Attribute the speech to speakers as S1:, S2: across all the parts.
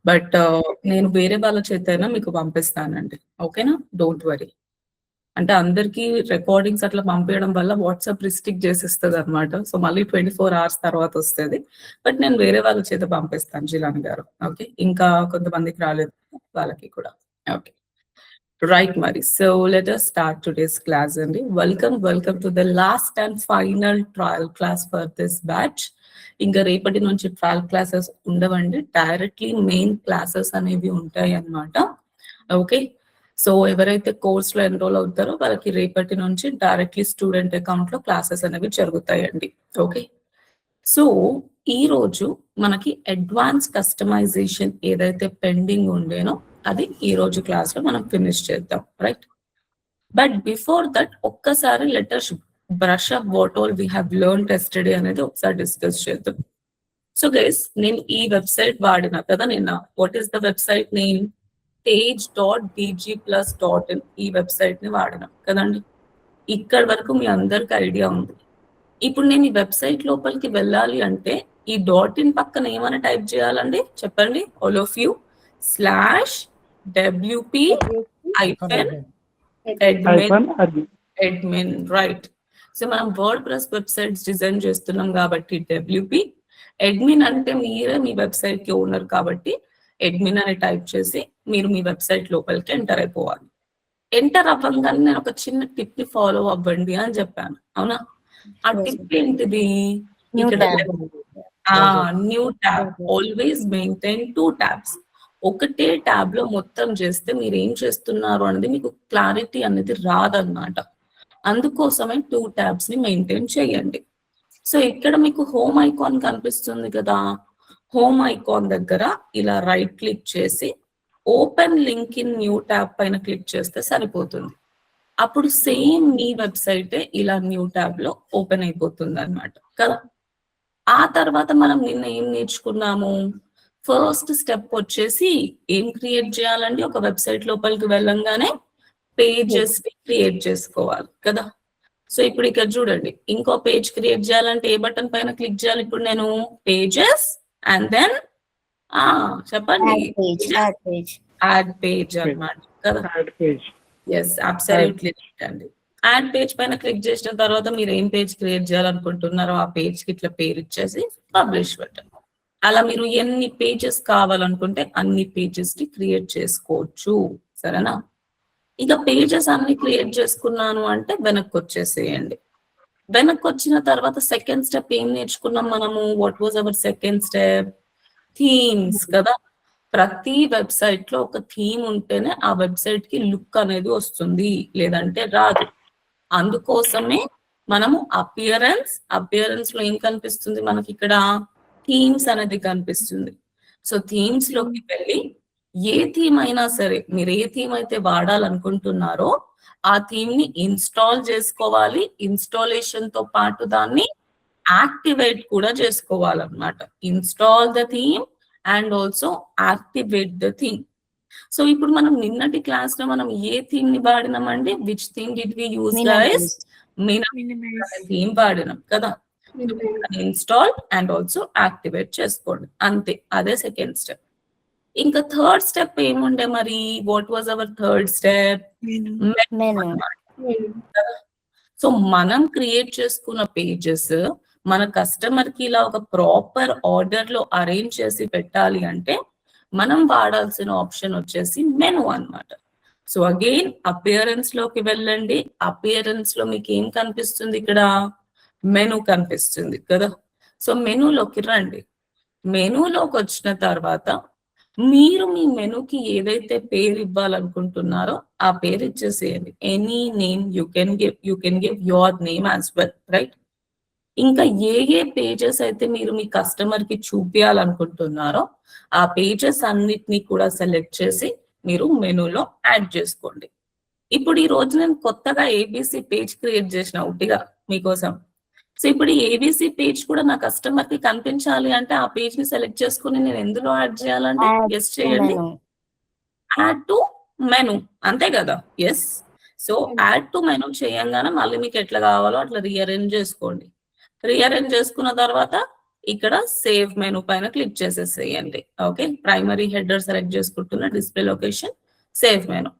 S1: But నేను వేరే వాళ్ళ చేతైనా మీకు పంపిస్తానండి. ఓకేనా? Don't worry. అంటే అందరికీ రికార్డింగ్స్ అట్లా పంపియడం వల్ల వాట్సాప్ రిస్ట్రిక్ట్ చేసేస్తదనమాట. సో, మళ్ళీ 24 అవర్స్ తర్వాత వస్తది. బట్ నేను వేరే వాళ్ళ చేత పంపిస్తాను జిలాని గారు. ఓకే. ఇంకా కొంతమందికి రాలేదు వాళ్ళకి కూడా. ఓకే. రైట్ మరి. So, let us start today's class అండి. Welcome to the last and final trial class for this batch. ఇంకా రేపటి నుంచి ట్రయల్ క్లాసెస్ ఉండవండి. డైరెక్ట్‌లీ మెయిన్ క్లాసెస్ అనేవి ఉంటాయన్నమాట. ఓకే. సో, ఎవరైతే కోర్స్‌లో ఎన్రోల్ అవుతారో వాళ్ళకి రేపటి నుంచి డైరెక్ట్‌లీ స్టూడెంట్ అకౌంట్‌లో క్లాసెస్ అనేవి జరుగుతాయండి. ఓకే. సో, ఈరోజు మనకి అడ్వాన్స్ కస్టమైజేషన్ ఏదైతే పెండింగ్ ఉండేనో అది ఈరోజు క్లాస్‌లో మనం ఫినిష్ చేద్దాం. రైట్? బట్ బిఫోర్ దట్ ఒక్కసారి let us brush up what all we have learned yesterday అనేది ఒకసారి డిస్కస్ చేద్దాం. సో గైస్, నేను ఈ వెబ్‌సైట్ వాడినా కదా నిన్న. What is the website name? page.dgplus.in ఈ వెబ్‌సైట్‌ని వాడినా కదండీ. ఇక్కడి వరకు మీ అందరికి ఐడియా ఉంది. ఇప్పుడు నేను ఈ వెబ్‌సైట్ లోపలికి వెళ్ళాలి అంటే ఈ డాట్ ఇన్ పక్కన ఏమని టైప్ చేయాలండి? చెప్పండి all of you. /wp admin right. So మనం వర్డ్ ప్రెస్ వెబ్సైట్స్ డిజైన్ చేస్తున్నాం కాబట్టి డబ్ల్యూపీ అడ్మిన్ అంటే మీరే మీ వెబ్సైట్ కి ఓనర్ కాబట్టి అడ్మిన్ అని టైప్ చేసి మీరు మీ వెబ్సైట్ లోపలికి ఎంటర్ అయిపోవాలి. ఎంటర్ అవ్వగానే నేను ఒక చిన్న టిప్ ని ఫాలో అవ్వండి అని చెప్పాను. అవునా? ఆ టిప్ ఏంటిది? ఇక్కడ new tab. Always maintain 2 tabs. ఒకటే ట్యాబ్ లో మొత్తం చేస్తే మీరు ఏం చేస్తున్నారు అనేది మీకు క్లారిటీ అనేది రాదన్నమాట. అందుకోసమే 2 tabs ని మెయింటైన్ చేయండి. సో ఇక్కడ మీకు హోమ్ ఐకాన్ కనిపిస్తుంది కదా. హోమ్ ఐకాన్ దగ్గర ఇలా రైట్ క్లిక్ చేసి open link in new tab పైన క్లిక్ చేస్తే సరిపోతుంది. అప్పుడు సేమ్ మీ వెబ్సైట్ ఇలా న్యూ ట్యాబ్ లో ఓపెన్ అయిపోతుంది అన్నమాట కదా. ఆ తర్వాత మనం నిన్న ఏం నేర్చుకున్నాము? ఫస్ట్ స్టెప్ వచ్చేసి ఏం క్రియేట్ చేయాలండి? ఒక వెబ్సైట్ లోపలికి వెళ్ళంగానే పేజెస్ క్రియేట్ చేసుకోవాలి కదా. సో ఇప్పుడు ఇక్కడ చూడండి, ఇంకో పేజ్ క్రియేట్ చేయాలంటే ఏ బటన్ పైన క్లిక్ చేయాలి? ఇప్పుడు నేను పేజెస్ అండ్ దెన్ చెప్పండి, యాడ్ పేజ్ అన్నమాట కదా. ఎస్, అబ్సల్యూట్లీ అండి. యాడ్ పేజ్ పైన క్లిక్ చేసిన తర్వాత మీరు ఏం పేజ్ క్రియేట్ చేయాలనుకుంటున్నారో ఆ పేజ్ కి ఇట్లా పేరు ఇచ్చేసి పబ్లిష్ బటన్. అలా మీరు ఎన్ని పేజెస్ కావాలనుకుంటే అన్ని పేజెస్ కి క్రియేట్ చేసుకోవచ్చు. సరేనా? ఇక పేజెస్ అన్ని క్రియేట్ చేసుకున్నాను అంటే వెనక్కి వచ్చేసేయండి. వెనక్కి వచ్చిన తర్వాత సెకండ్ స్టెప్ ఏం నేర్చుకున్నాం మనము? What was hour second step? Themes కదా. ప్రతి వెబ్సైట్ లో ఒక థీమ్ ఉంటేనే ఆ వెబ్సైట్ కి లుక్ అనేది వస్తుంది, లేదంటే రాదు. అందుకోసమే మనము అపియరెన్స్ లో ఏం కనిపిస్తుంది మనకి? ఇక్కడ థీమ్స్ అనేది కనిపిస్తుంది. సో థీమ్స్ లోకి వెళ్ళి ఏ థీమ్ అయినా సరే మీరు ఏ థీమ్ అయితే వాడాలనుకుంటున్నారో ఆ థీమ్ ని ఇన్స్టాల్ చేసుకోవాలి. ఇన్స్టాలేషన్ తో పాటు దాన్ని యాక్టివేట్ కూడా చేసుకోవాలన్నమాట. Install the theme and also activate the theme. So ఇప్పుడు మనం నిన్నటి క్లాస్ లో మనం ఏ థీమ్ ని వాడినామండి? Which theme did we use guys? Theme వాడినాం కదా. ఇన్స్టాల్ అండ్ ఆల్సో యాక్టివేట్ చేసుకోండి, అంతే. అదే సెకండ్ స్టెప్. ఇంకా థర్డ్ స్టెప్ ఏముండే మరి? What was our third step? So మనం క్రియేట్ చేసుకున్న పేజెస్ మన కస్టమర్ కి ఇలా ఒక ప్రాపర్ ఆర్డర్ లో అరేంజ్ చేసి పెట్టాలి అంటే మనం వాడాల్సిన ఆప్షన్ వచ్చేసి మెను అన్నమాట. సో అగైన్ అపియరెన్స్ లోకి వెళ్ళండి. అపియరెన్స్ లో మీకు ఏం కనిపిస్తుంది? ఇక్కడ మెను కనిపిస్తుంది కదా. సో మెనూలోకి రండి. మెనూలోకి వచ్చిన తర్వాత మీరు మీ మెనూకి ఏదైతే పేరు ఇవ్వాలనుకుంటున్నారో ఆ పేరు ఇచ్చేసేయండి. Any name you can give your name as well, right? ఇంకా ఏ పేజెస్ అయితే మీరు మీ కస్టమర్ కి చూపించాలనుకుంటున్నారో ఆ పేజెస్ అన్నిటినీ కూడా సెలెక్ట్ చేసి మీరు మెనూలో యాడ్ చేసుకోండి. ఇప్పుడు ఈ రోజు నేను కొత్తగా ఏబిసి పేజ్ క్రియేట్ చేసిన ఉట్టిగా మీకోసం. సో ఇప్పుడు ఈ ఏబిసి పేజ్ కూడా నా కస్టమర్ కి కనిపించాలి అంటే ఆ పేజ్ ని సెలెక్ట్ చేసుకుని నేను ఎందులో యాడ్ చేయాలంటే గెస్ చేయండి. యాడ్ టు మెను, అంతే కదా. Yes. So add to menu చేయంగానే మళ్ళీ మీకు ఎట్లా కావాలో అట్లా రీఅరేంజ్ చేసుకోండి. రీఅరేంజ్ చేసుకున్న తర్వాత ఇక్కడ సేవ్ మెనూ పైన క్లిక్ చేసేసేయండి. ఓకే, ప్రైమరీ హెడర్ సెలెక్ట్ చేసుకుంటున్న, డిస్ప్లే లొకేషన్, సేవ్ మెనూ.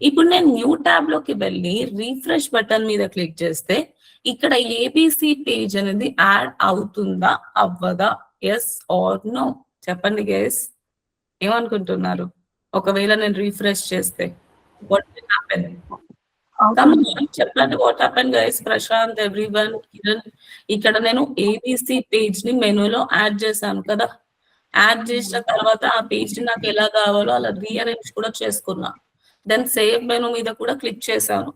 S1: ఇప్పుడు నేను న్యూ ట్యాబ్ లోకి వెళ్ళి రీఫ్రెష్ బటన్ మీద క్లిక్ చేస్తే ఇక్కడ ఏబిసి పేజ్ అనేది యాడ్ అవుతుందా అవ్వదా, ఎస్ ఆర్ నో చెప్పండి గైస్, ఏమనుకుంటున్నారు? ఒకవేళ నేను రీఫ్రెష్ చేస్తే వాట్ విల్ హ్యాపెన్? చెప్పండి, what happen guys? Prashant, everyone, Kiran. ఇక్కడ నేను ఏబిసి పేజ్ ని మెనూలో యాడ్ చేశాను కదా. యాడ్ చేసిన తర్వాత ఆ పేజ్ ని నాకు ఎలా కావాలో అలా రీఅరేంజ్ కూడా చేసుకున్నా. దెన్ సేవ్ మెనూ మీద కూడా క్లిక్ చేశాను.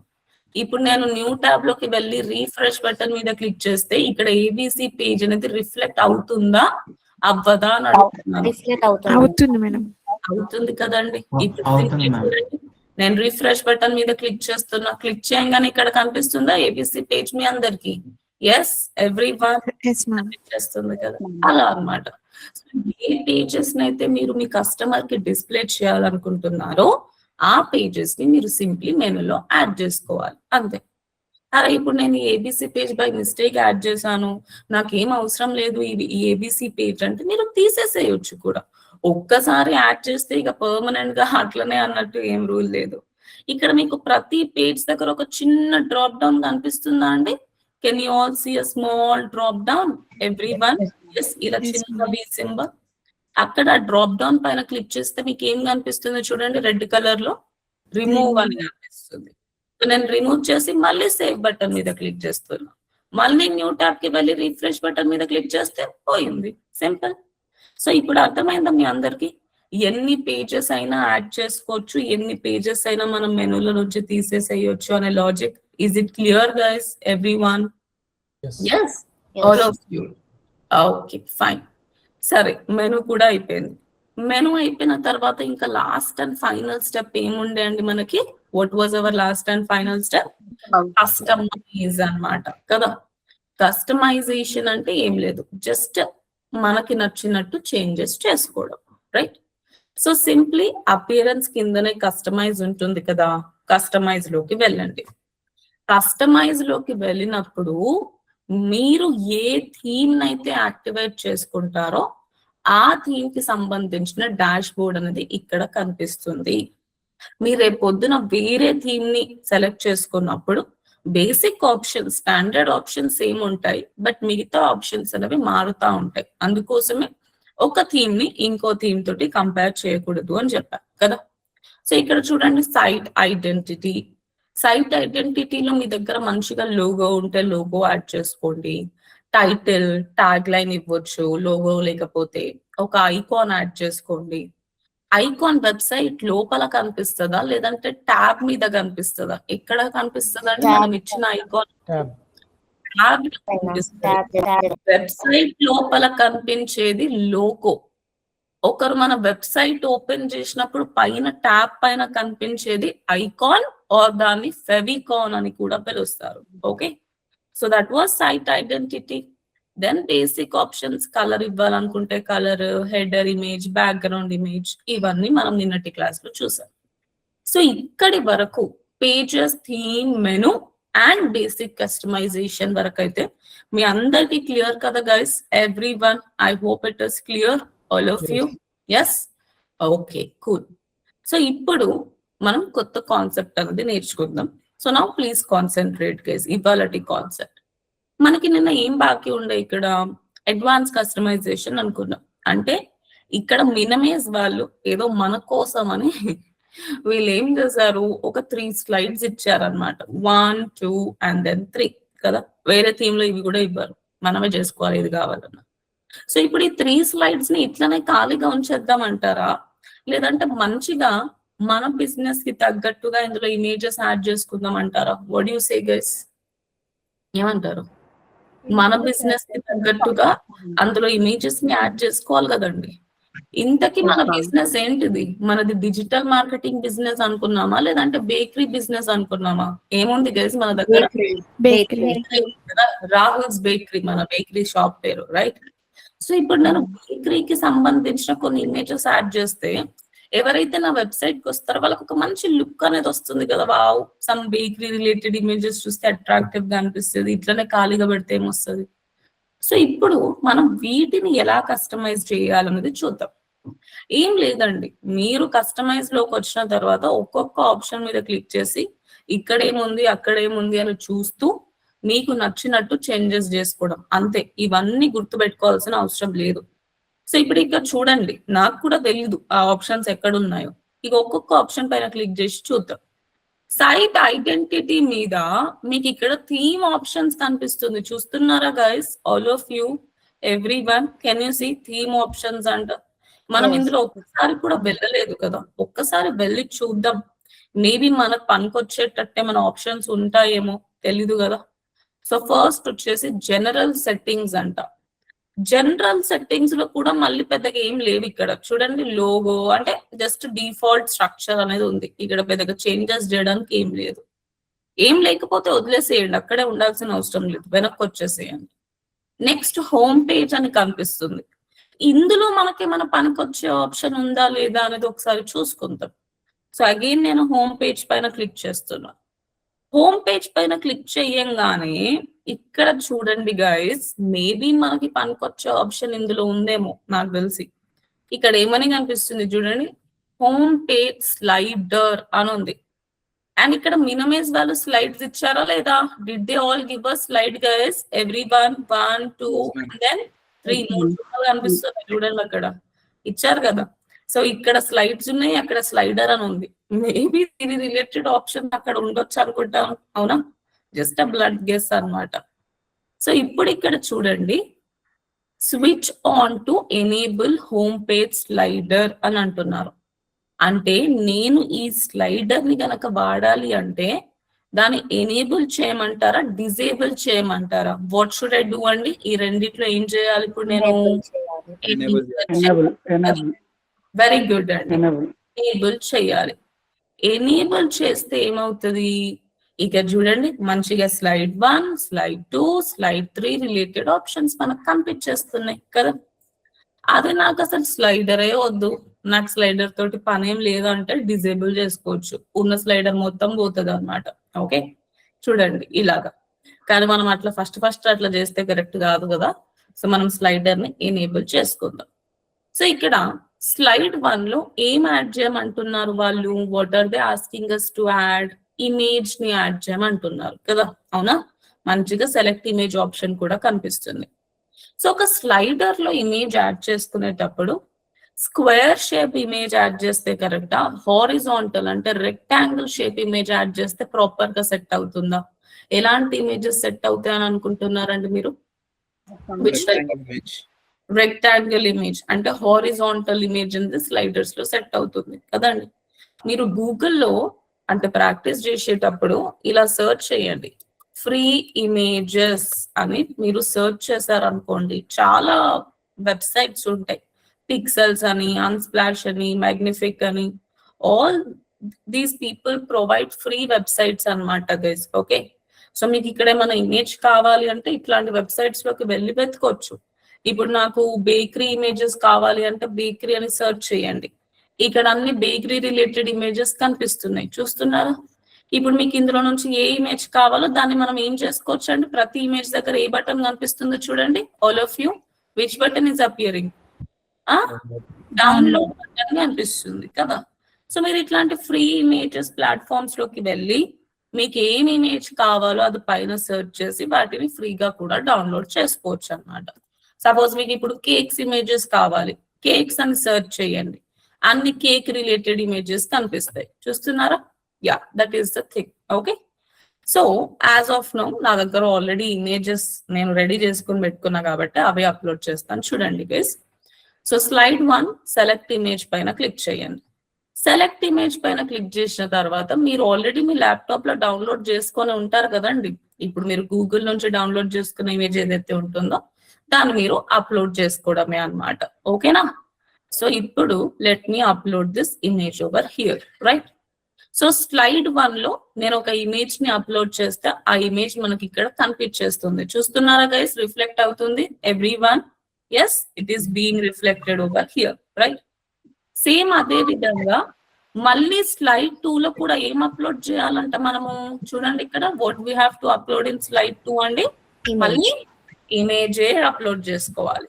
S1: ఇప్పుడు నేను న్యూ ట్యాబ్ లోకి వెళ్ళి రీఫ్రెష్ బటన్ మీద క్లిక్ చేస్తే ఇక్కడ ఏబిసి పేజ్ అనేది రిఫ్లెక్ట్ అవుతుందా అవ్వదా అని అడుగుతున్నాను. అవుతుంది కదండి. ఇప్పుడు నేను రిఫ్రెష్ బటన్ మీద క్లిక్ చేస్తున్నా, క్లిక్ చేయగానే ఇక్కడ కనిపిస్తుందా ఏబిసి పేజ్ మీ అందరికి? ఎస్ ఎవ్రీ వన్ చేస్తుంది కదా. అలా అన్నమాట. ఏ పేజెస్ అయితే మీరు మీ కస్టమర్ కి డిస్ప్లే చేయాలనుకుంటున్నారో ఆ పేజెస్ ని మీరు సింప్లీ మెనూలో యాడ్ చేసుకోవాలి, అంతే. అరే ఇప్పుడు నేను ABC page by mistake add చేశాను, నాకేం అవసరం లేదు ఈ ఏబిసి పేజ్ అంటే మీరు తీసేసేయొచ్చు కూడా. ఒక్కసారి యాడ్ చేస్తే ఇక పర్మనెంట్ గా అట్లనే అన్నట్టు ఏం రూల్ లేదు. ఇక్కడ మీకు ప్రతి పేజ్ దగ్గర ఒక చిన్న డ్రాప్ డౌన్ కనిపిస్తుందా అండి? Can you all see a small drop down everyone? ఇలా చిన్న బీ సింబల్, అక్కడ డ్రాప్ డౌన్ పైన క్లిక్ చేస్తే మీకు ఏం కనిపిస్తుంది చూడండి, రెడ్ కలర్ లో రిమూవ్ అని కనిపిస్తుంది. నేను రిమూవ్ చేసి మళ్ళీ సేవ్ బటన్ మీద క్లిక్ చేస్తున్నా, మళ్ళీ న్యూ ట్యాబ్ కి వెళ్ళి రిఫ్రెష్ బటన్ మీద క్లిక్ చేస్తే పోయింది, సింపుల్. సో ఇప్పుడు అర్థమైందా మీ అందరికి? ఎన్ని పేజెస్ అయినా యాడ్ చేసుకోవచ్చు, ఎన్ని పేజెస్ అయినా మనం మెనూల నుంచి తీసేసేయచ్చు అనే logic. Is it clear guys everyone? yes all of you. Okay fine. సరే, మెనూ కూడా అయిపోయింది. మెనూ అయిపోయిన తర్వాత ఇంకా లాస్ట్ అండ్ ఫైనల్ స్టెప్ ఏముండే అండి మనకి? What was our last and final step? Customise అన్నమాట కదా. కస్టమైజేషన్ అంటే ఏం లేదు, జస్ట్ మనకి నచ్చినట్టు చేంజెస్ చేసుకోవడం, రైట్? సో సింప్లీ అపియరెన్స్ కిందనే కస్టమైజ్ ఉంటుంది కదా, కస్టమైజ్ లోకి వెళ్ళండి. కస్టమైజ్ లోకి వెళ్ళినప్పుడు మీరు ఏ థీమ్ అయితే యాక్టివేట్ చేసుకుంటారో ఆ థీమ్ కి సంబంధించిన డాష్ బోర్డ్ అనేది ఇక్కడ కనిపిస్తుంది. మీరు రేపు పొద్దున వేరే థీమ్ ని సెలెక్ట్ చేసుకున్నప్పుడు బేసిక్ ఆప్షన్, స్టాండర్డ్ ఆప్షన్స్ ఏమి ఉంటాయి, బట్ మిగతా ఆప్షన్స్ అనేవి మారుతా ఉంటాయి. అందుకోసమే ఒక థీమ్ ని ఇంకో థీమ్ తోటి కంపేర్ చేయకూడదు అని చెప్పారు కదా. సో ఇక్కడ చూడండి, సైట్ ఐడెంటిటీ. సైట్ ఐడెంటిటీలో మీ దగ్గర మంచిగా లోగో ఉంటే లోగో యాడ్ చేసుకోండి. టైటిల్, ట్యాగ్ లైన్ ఇవ్వచ్చు, లోగో లేకపోతే ఒక ఐకాన్ యాడ్ చేసుకోండి. ఐకాన్ వెబ్సైట్ లోపల కనిపిస్తుందా లేదంటే ట్యాబ్ మీద కనిపిస్తుందా? ఎక్కడ కనిపిస్తుందా అండి మనం ఇచ్చిన ఐకాన్? వెబ్సైట్ లోపల కనిపించేది లోగో. ఒకరు మన వెబ్సైట్ ఓపెన్ చేసినప్పుడు పైన ట్యాబ్ పైన కనిపించేది ఐకాన్ ఆర్ దాన్ని ఫెవికాన్ అని కూడా పిలుస్తారు. Okay, so that was site identity. Then basic options, colour ఇవ్వాలనుకుంటే colour, header image, background image, ఇవన్నీ మనం నిన్నటి క్లాస్ లో చూసాం. సో ఇక్కడి వరకు pages, theme, menu and basic customisation వరకు అయితే మీ అందరికి క్లియర్ కదా guys? Everyone, I hope it is clear all of you. Yes, okay, cool. So ఇప్పుడు మనం కొత్త కాన్సెప్ట్ అనేది నేర్చుకుందాం. So now please concentrate guys. ఇవాళటి కాన్సెప్ట్ మనకి నిన్న ఏం బాకీ ఉండే? ఇక్కడ అడ్వాన్స్ కస్టమైజేషన్ అనుకున్నాం. అంటే ఇక్కడ మినిమైజ్ వాళ్ళు ఏదో మన కోసం అని వీళ్ళు ఏం చేశారు, ఒక 3 slides ఇచ్చారనమాట. 1, 2 and then 3 కదా. వేరే థీమ్ లో ఇవి కూడా ఇవ్వరు, మనమే చేసుకోవాలి ఇది కావాలన్నా. సో ఇప్పుడు ఈ 3 slides ని ఇట్లనే ఖాళీగా ఉంచేద్దామంటారా, లేదంటే మంచిగా మన బిజినెస్ కి తగ్గట్టుగా ఇందులో ఇమేజెస్ యాడ్ చేసుకుందాం అంటారా? వాట్ యు సే గైస్, ఏమంటారు? మన బిజినెస్ కి తగ్గట్టుగా అందులో ఇమేజెస్ ని యాడ్ చేసుకోవాలి కదండి. ఇంతకీ మన బిజినెస్ ఏంటిది? మనది డిజిటల్ మార్కెటింగ్ బిజినెస్ అనుకున్నామా లేదంటే బేకరీ బిజినెస్ అనుకున్నామా? ఏముంది గైస్ మన దగ్గర? రాహుల్స్ బేకరీ, మన బేకరీ షాప్ పేరు, రైట్? సో ఇప్పుడు నేను బేకరీకి సంబంధించిన కొన్ని ఇమేజెస్ యాడ్ చేస్తే ఎవరైతే నా వెబ్సైట్ కి వస్తారో వాళ్ళకి ఒక మంచి లుక్ అనేది వస్తుంది కదా. Wow, some bakery related images చూస్తే అట్రాక్టివ్ గా అనిపిస్తుంది. ఇట్లనే ఖాళీగా పెడితే ఏమొస్తుంది? సో ఇప్పుడు మనం వీటిని ఎలా కస్టమైజ్ చేయాలనేది చూద్దాం. ఏం లేదండి, మీరు కస్టమైజ్ లోకి వచ్చిన తర్వాత ఒక్కొక్క ఆప్షన్ మీద క్లిక్ చేసి ఇక్కడేముంది అక్కడేముంది అని చూస్తూ మీకు నచ్చినట్టు చేంజెస్ చేసుకోవడం అంతే. ఇవన్నీ గుర్తుపెట్టుకోవాల్సిన అవసరం లేదు. సో ఇప్పుడు ఇక్కడ చూడండి, నాకు కూడా తెలియదు ఆ ఆప్షన్స్ ఎక్కడ ఉన్నాయో. ఇక ఒక్కొక్క ఆప్షన్ పైన క్లిక్ చేసి చూద్దాం. సైట్ ఐడెంటిటీ మీద మీకు ఇక్కడ థీమ్ ఆప్షన్స్ కనిపిస్తుంది, చూస్తున్నారా guys? All of you, everyone, can you see theme options అంట. మనం ఇందులో ఒక్కసారి కూడా వెళ్ళలేదు కదా, ఒక్కసారి వెళ్ళి చూద్దాం. మేబీ మనకు పనికొచ్చేటట్టే మన ఆప్షన్స్ ఉంటాయేమో, తెలీదు కదా. సో ఫస్ట్ వచ్చేసి జనరల్ సెట్టింగ్స్ అంట. జనరల్ సెట్టింగ్స్ లో కూడా మళ్ళీ పెద్దగా ఏం లేవు ఇక్కడ. చూడండి, లోగో అంటే జస్ట్ డిఫాల్ట్ స్ట్రక్చర్ అనేది ఉంది. ఇక్కడ పెద్దగా చేంజెస్ చేయడానికి ఏం లేదు. ఏం లేకపోతే వదిలేసేయండి, అక్కడే ఉండాల్సిన అవసరం లేదు, వెనక్కి వచ్చేసేయండి. నెక్స్ట్ హోమ్ పేజ్ అని కనిపిస్తుంది. ఇందులో మనకి మన పనికొచ్చే ఆప్షన్ ఉందా లేదా అనేది ఒకసారి చూసుకుందాం. సో అగైన్ నేను హోమ్ పేజ్ పైన క్లిక్ చేస్తున్నా. హోమ్ పేజ్ పైన క్లిక్ చేయంగానే ఇక్కడ చూడండి గైస్, మేబీ మనకి పనికొచ్చే ఆప్షన్ ఇందులో ఉందేమో నాకు తెలిసి. ఇక్కడ ఏమని కనిపిస్తుంది చూడండి, హోమ్ పేజ్ స్లైడర్ అని ఉంది. అండ్ ఇక్కడ మినిమైజ్ వాళ్ళు స్లైడ్స్ ఇచ్చారా లేదా? Did they all give a slide guys? Every 1 1 2 then 3 మూడు కనిపిస్తుంది చూడండి, అక్కడ ఇచ్చారు కదా. సో ఇక్కడ స్లైడ్స్ ఉన్నాయి, అక్కడ స్లైడర్ అని ఉంది. మేబీ దీని రిలేటెడ్ ఆప్షన్ అక్కడ ఉండొచ్చు అనుకుంటాం, అవునా? జస్ట్ అ బ్లడ్ గెస్ అన్నమాట. సో ఇప్పుడు ఇక్కడ చూడండి, switch on to enable home page slider అని అంటున్నారు. అంటే నేను ఈ స్లైడర్ ని గనక వాడాలి అంటే దాన్ని ఎనేబుల్ చేయమంటారా, డిజేబుల్ చేయమంటారా? వాట్ షుడ్ ఐ డూ అండి? ఈ రెండిట్లో ఏం చేయాలి ఇప్పుడు నేను? వెరీ గుడ్ అండి, ఎనేబుల్ చేయాలి. ఎనేబుల్ చేస్తే ఏమవుతుంది? ఇక చూడండి, మంచిగా slide 1, slide 2, slide 3 related options మనకు కనిపించేస్తున్నాయి కదా. అదే నాకు అసలు స్లైడరే వద్దు, నాకు స్లైడర్ తోటి పనేం లేదు అంటే డిజేబుల్ చేసుకోవచ్చు, ఉన్న స్లైడర్ మొత్తం పోతుంది అనమాట. ఓకే, చూడండి ఇలాగా. కానీ మనం అట్లా ఫస్ట్ అట్లా చేస్తే కరెక్ట్ కాదు కదా. సో మనం స్లైడర్ ని ఎనేబుల్ చేసుకుందాం. సో ఇక్కడ స్లైడ్ 1 లో ఏం యాడ్ చేయమంటున్నారు వాళ్ళు? What are they asking us to add? Image ని యాడ్ చేయమంటున్నారు కదా, అవునా? మంచిగా సెలెక్ట్ ఇమేజ్ ఆప్షన్ కూడా కనిపిస్తుంది. సో ఒక స్లైడర్ లో ఇమేజ్ యాడ్ చేసుకునేటప్పుడు స్క్వేర్ షేప్ ఇమేజ్ యాడ్ చేస్తే కరెక్టా, హారిజాంటల్ అంటే రెక్టాంగిల్ షేప్ ఇమేజ్ యాడ్ చేస్తే ప్రాపర్ గా సెట్ అవుతుందా? ఎలాంటి ఇమేజెస్ సెట్ అవుతాయని అనుకుంటున్నారండి మీరు? రెక్టాంగిల్ ఇమేజ్ అంటే హారిజాంటల్ ఇమేజ్ అనేది స్లైడర్స్ లో సెట్ అవుతుంది కదండి. మీరు గూగుల్లో అంటే ప్రాక్టీస్ చేసేటప్పుడు ఇలా సెర్చ్ చేయండి, ఫ్రీ ఇమేజెస్ అని మీరు సెర్చ్ చేశారనుకోండి, చాలా వెబ్సైట్స్ ఉంటాయి. పిక్సెల్స్ అని, అన్స్ప్లాష్ అని, మ్యాగ్నిఫిక్ అని, all these people provide free websites అన్నమాట గైస్. ఓకే, సో మీకు ఇక్కడ ఏమైనా ఇమేజ్ కావాలి అంటే ఇట్లాంటి వెబ్సైట్స్ లోకి వెళ్ళి వెతుకోవచ్చు. ఇప్పుడు నాకు బేకరీ ఇమేజెస్ కావాలి అంటే బేకరీ అని సెర్చ్ చేయండి, ఇక్కడ అన్ని బేకరీ రిలేటెడ్ ఇమేజెస్ కనిపిస్తున్నాయి, చూస్తున్నారా? ఇప్పుడు మీకు ఇందులో నుంచి ఏ ఇమేజ్ కావాలో దాన్ని మనం ఏం చేసుకోవచ్చు అంటే, ప్రతి ఇమేజ్ దగ్గర ఏ బటన్ కనిపిస్తుందో చూడండి, all of you, which button is appearing? Download button కనిపిస్తుంది కదా. సో మీరు ఇట్లాంటి ఫ్రీ ఇమేజెస్ ప్లాట్ఫామ్స్ లోకి వెళ్ళి మీకు ఏం ఇమేజ్ కావాలో అది పైన సెర్చ్ చేసి వాటిని ఫ్రీగా కూడా డౌన్లోడ్ చేసుకోవచ్చు అన్నమాట. సపోజ్ మీకు ఇప్పుడు కేక్స్ ఇమేజెస్ కావాలి, కేక్స్ అని సెర్చ్ చేయండి, అన్ని కేక్ రిలేటెడ్ ఇమేజెస్ కనిపిస్తాయి, చూస్తున్నారా? Yeah, that is the thing. Okay, so as of now నా దగ్గర ఆల్రెడీ ఇమేజెస్ నేను రెడీ చేసుకుని పెట్టుకున్నా కాబట్టి అవే అప్లోడ్ చేస్తాను, చూడండి guys. So slide 1 select image పైన క్లిక్ చేయండి. సెలెక్ట్ ఇమేజ్ పైన క్లిక్ చేసిన తర్వాత మీరు ఆల్రెడీ మీ ల్యాప్టాప్ లో డౌన్లోడ్ చేసుకొని ఉంటారు కదండి. ఇప్పుడు మీరు గూగుల్ నుంచి డౌన్లోడ్ చేసుకున్న ఇమేజ్ ఏదైతే ఉంటుందో దాన్ని మీరు అప్లోడ్ చేసుకోవడమే అన్నమాట. ఓకేనా? సో ఇప్పుడు let me upload this image over here, right? So slide 1 లో నేను ఒక ఇమేజ్ ని అప్లోడ్ చేస్తే ఆ ఇమేజ్ మనకి ఇక్కడ కనిపించేస్తుంది, చూస్తున్నారా గైస్? రిఫ్లెక్ట్ అవుతుంది, everyone. Yes, it is being reflected over here, right? Same అదే విధంగా మళ్ళీ స్లైడ్ 2 లో కూడా ఏం అప్లోడ్ చేయాలంట మనము? చూడండి ఇక్కడ, what we have to upload in slide 2 అండి, మళ్ళీ ఇమేజే అప్లోడ్ చేసుకోవాలి.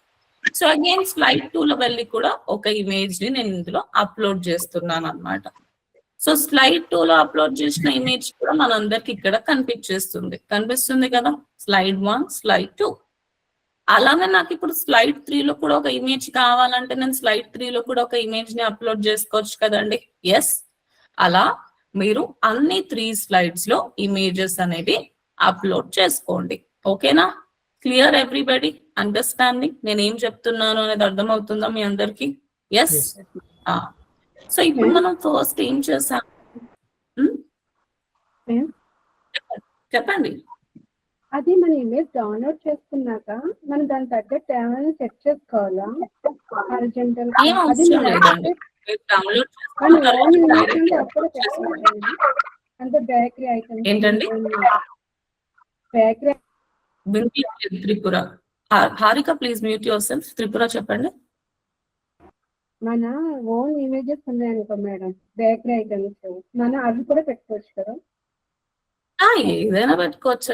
S1: సో అగైన్ స్లైడ్ 2లో వెళ్ళి కూడా ఒక ఇమేజ్ ని నేను ఇందులో అప్లోడ్ చేస్తున్నాను అన్నమాట. సో స్లైడ్ 2లో అప్లోడ్ చేసిన ఇమేజ్ కూడా మనందరికి ఇక్కడ కనిపిస్తుంది కదా, స్లైడ్ 1, స్లైడ్ 2. అలానే నాకు ఇప్పుడు స్లైడ్ 3లో కూడా ఒక ఇమేజ్ కావాలంటే నేను స్లైడ్ 3లో కూడా ఒక ఇమేజ్ ని అప్లోడ్ చేసుకోవచ్చు కదండి. ఎస్, అలా మీరు అన్ని 3 స్లైడ్స్ లో ఇమేజెస్ అనేవి అప్లోడ్ చేసుకోండి. ఓకేనా? Clear everybody? అండర్స్టాండింగ్? నేను ఏం చెప్తున్నాను అనేది అర్థమవుతుందా మీ అందరికి? ఎస్. సో ఇప్పుడు మనం ఫస్ట్ ఏం చేసాం, చెప్పండి.
S2: అది మన ఇమేజ్ డౌన్లోడ్ చేసుకున్నాక మనం దాని తగ్గట్టు ఏమైనా సెట్ చేసుకోవాలా? హారిజాంటల్
S1: ఏం అవసరం లేదండి, డౌన్లోడ్
S2: అంటే బేకరీ ఐటమ్స్
S1: ఏంటండి?
S2: Bakery
S1: Tripura. Harika please mute yourself. Tripura చెప్పండి.
S2: మన ఓన్ ఇమేజెస్ ఉన్నాయనుకో మేడం, బేకరీ ఐటమ్స్, మనం అవి కూడా పెట్టుకోవచ్చు కదా?
S1: ఏదైనా పెట్టుకోవచ్చు,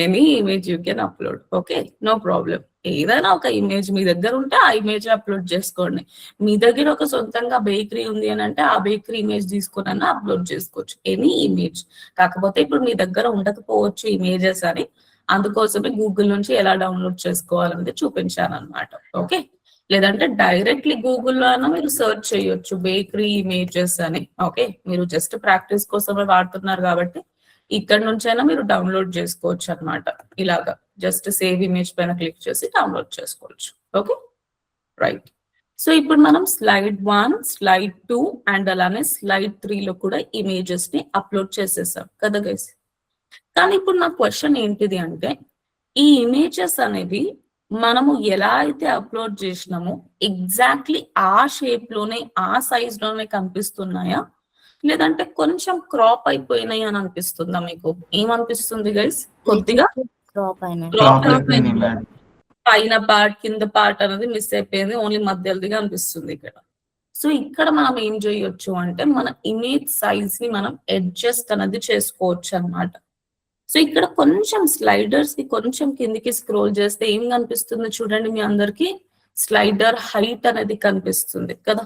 S1: any image you can upload. Okay, no problem. ఏదైనా ఒక ఇమేజ్ మీ దగ్గర ఉంటే ఆ ఇమేజ్ అప్లోడ్ చేసుకోండి. మీ దగ్గర ఒక సొంతంగా బేకరీ ఉంది అని అంటే ఆ బేకరీ ఇమేజ్ తీసుకుని అప్లోడ్ చేసుకోవచ్చు, ఎనీ ఇమేజ్. కాకపోతే ఇప్పుడు మీ దగ్గర ఉండకపోవచ్చు ఇమేజెస్ అని, అందుకోసమే గూగుల్ నుంచి ఎలా డౌన్లోడ్ చేసుకోవాలనేది చూపించాను అనమాట. ఓకే, లేదంటే డైరెక్ట్లీ గూగుల్లో అయినా మీరు సెర్చ్ చేయొచ్చు బేకరీ ఇమేజెస్ అని. ఓకే, మీరు జస్ట్ ప్రాక్టీస్ కోసమే వాడుతున్నారు కాబట్టి ఇక్కడ నుంచైనా మీరు డౌన్లోడ్ చేసుకోవచ్చు అనమాట. ఇలాగా జస్ట్ సేవ్ ఇమేజ్ పైన క్లిక్ చేసి డౌన్లోడ్ చేసుకోవచ్చు. Okay, right. సో ఇప్పుడు మనం స్లైడ్ 1, స్లైడ్ 2 అండ్ అలానే స్లైడ్ 3లో కూడా ఇమేజెస్ ని అప్లోడ్ చేసేసాం కదా గైస్. కానీ ఇప్పుడు నా క్వశ్చన్ ఏంటిది అంటే, ఈ ఇమేజెస్ అనేవి మనము ఎలా అయితే అప్లోడ్ చేసినామో ఎగ్జాక్ట్లీ ఆ షేప్ లోనే ఆ సైజ్ లోనే కనిపిస్తున్నాయా, లేదంటే కొంచెం క్రాప్ అయిపోయినాయి అని అనిపిస్తుందా మీకు? ఏమనిపిస్తుంది గైస్? కొద్దిగా పైన పార్ట్ కింద పార్ట్ అనేది మిస్ అయిపోయింది, ఓన్లీ మధ్యలోదిగా అనిపిస్తుంది ఇక్కడ. సో ఇక్కడ మనం ఏం చేయొచ్చు అంటే మన ఇమేజ్ సైజ్ ని మనం అడ్జస్ట్ అనేది చేసుకోవచ్చు అన్నమాట. సో ఇక్కడ కొంచెం స్లైడర్స్ కి కొంచెం కిందికి స్క్రోల్ చేస్తే ఏం కనిపిస్తుంది చూడండి, మీ అందరికి స్లైడర్ హైట్ అనేది కనిపిస్తుంది కదా.